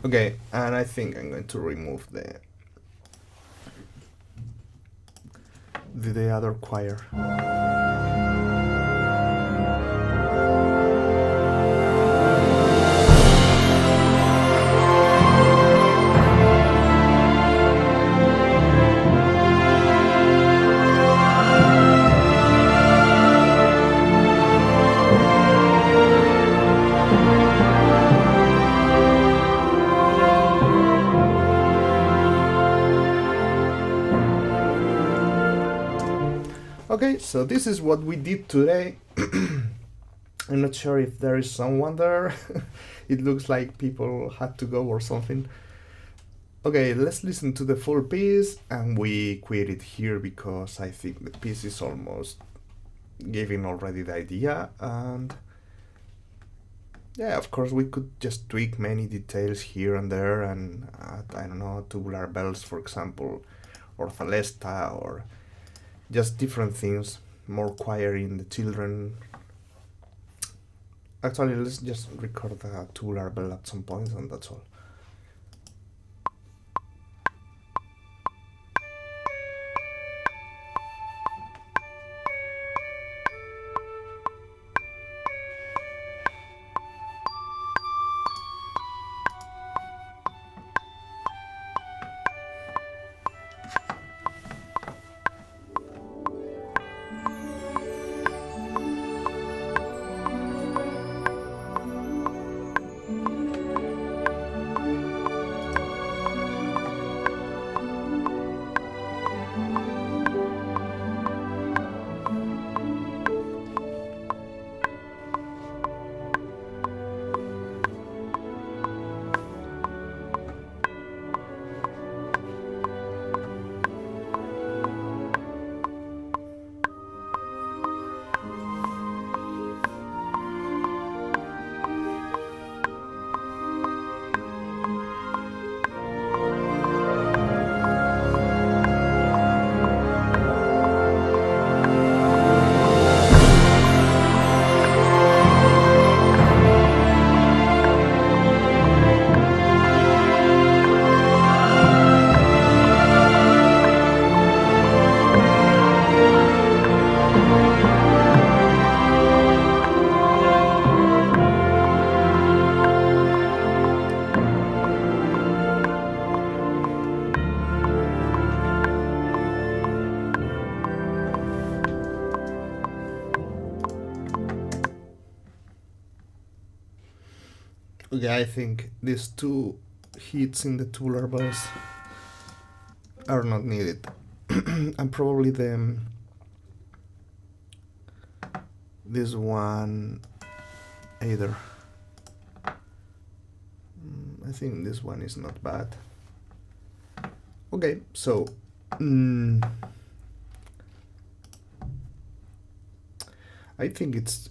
Okay, and I think I'm going to remove the other choir. Okay, so this is what we did today. I'm not sure if there is someone there. It looks like people had to go or something. Okay, let's listen to the full piece, and we quit it here because I think the piece is almost giving already the idea. And yeah, of course we could just tweak many details here and there, and I don't know, tubular bells, for example, or celesta, or just different things, more choir in the children. Actually, let's just record the tubular bell at some point, and that's all. Okay, I think these two hits in the tubular bells are not needed. And probably this one either. I think this one is not bad. Okay, so I think it's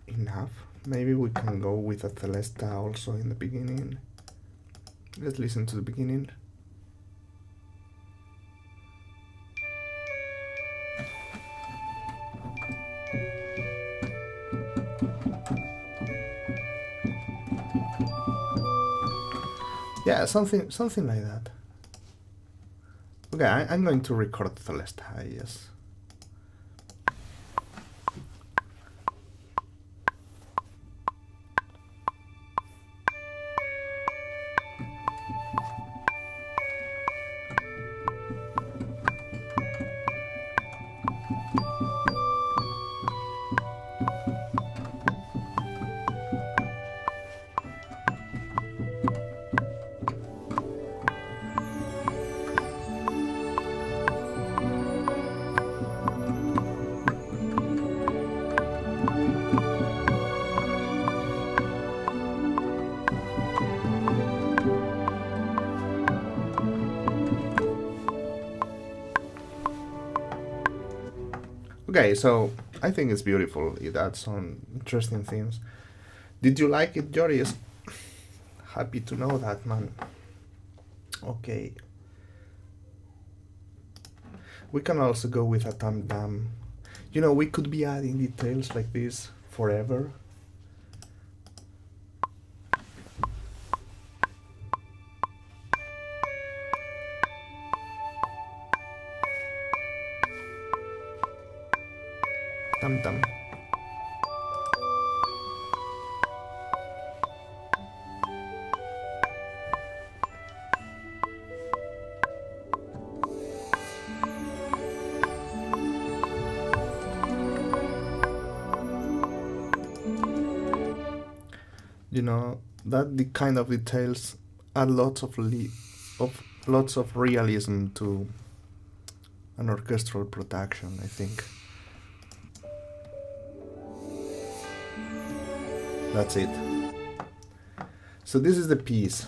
enough. Maybe we can go with a celesta also in the beginning. Let's listen to the beginning. Yeah, something like that. Okay, I'm going to record celesta, yes. Okay, so I think it's beautiful. It adds some interesting things. Did you like it, Joris? Happy to know that, man. Okay. We can also go with a tam tam. You know, we could be adding details like this forever. Tam tam. You know, that the kind of details add lots of realism to an orchestral production, I think. That's it. So this is the piece.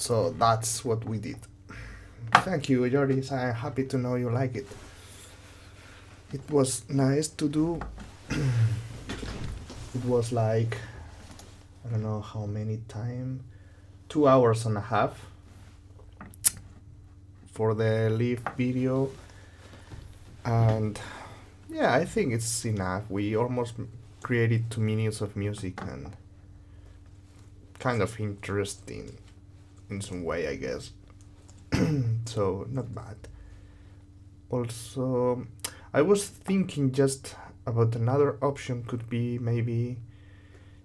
So that's what we did. Thank you, Joris. I'm happy to know you like it. It was nice to do. It was like, I don't know how many time, 2 hours and a half for the live video. And yeah, I think it's enough. We almost created 2 minutes of music and kind of interesting in some way, I guess. So not bad. Also, I was thinking just about another option could be maybe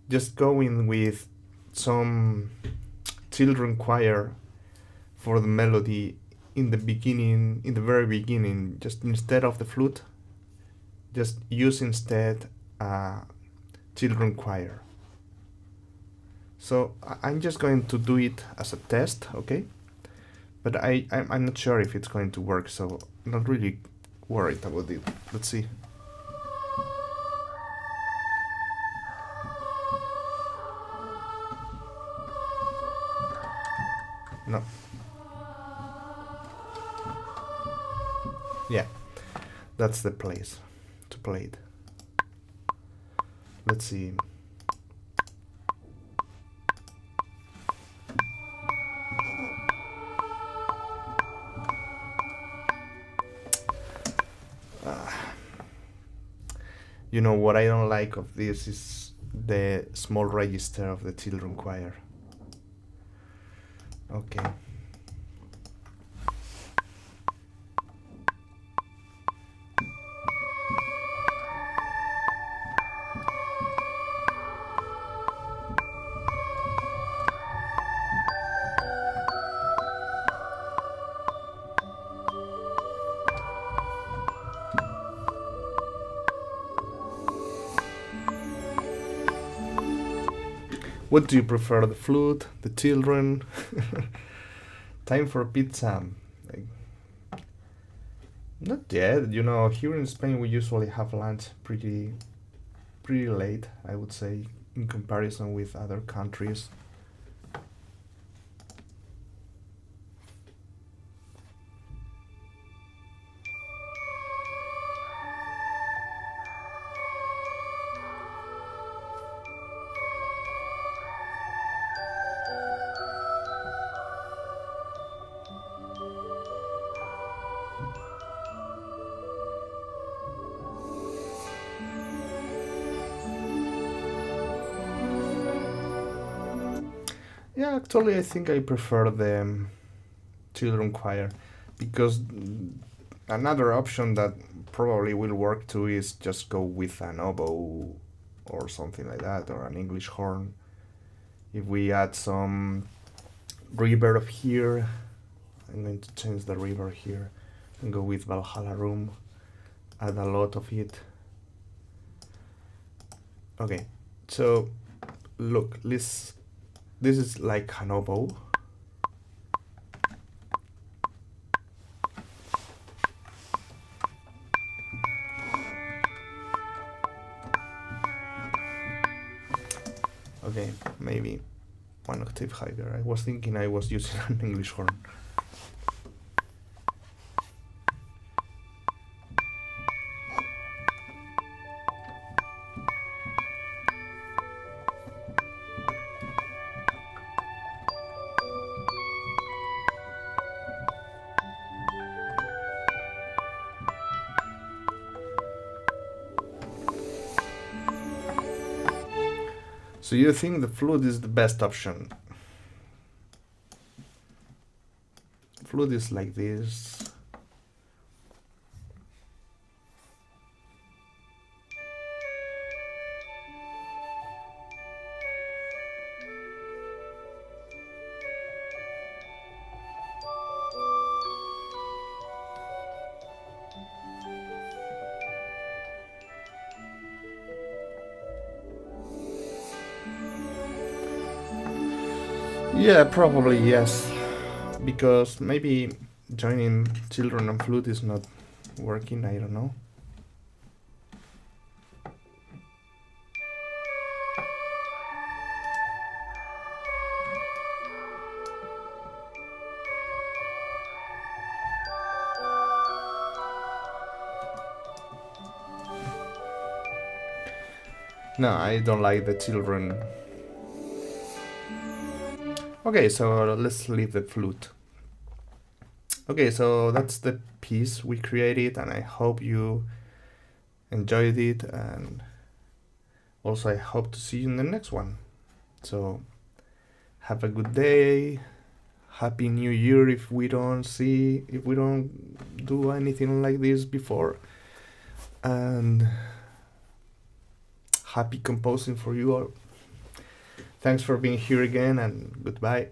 just going with some children choir for the melody in the beginning, in the very beginning, just instead of the flute, just use instead children choir. So I'm just going to do it as a test, okay? But I'm not sure if it's going to work, so I'm not really worried about it. Let's see. No. Yeah, that's the place to play it. Let's see. You know what I don't like of this is the small register of the children choir. Okay. What do you prefer, the flute, the children? Time for pizza. Like, not yet. You know, here in Spain we usually have lunch pretty late, I would say, in comparison with other countries. Yeah, actually, I think I prefer the children choir because another option that probably will work too is just go with an oboe or something like that, or an English horn. If we add some reverb here, I'm going to change the reverb here and go with Valhalla Room, add a lot of it. Okay, so look, this is like an oboe. Okay, maybe one octave higher. I was thinking I was using an English horn. So you think the flute is the best option? Flute is like this. Yeah, probably yes. Because maybe joining children and flute is not working, I don't know. No, I don't like the children. Okay, so let's leave the flute. Okay, so that's the piece we created, and I hope you enjoyed it, and also I hope to see you in the next one. So have a good day. Happy New Year if we don't do anything like this before. And happy composing for you all. Thanks for being here again, and goodbye.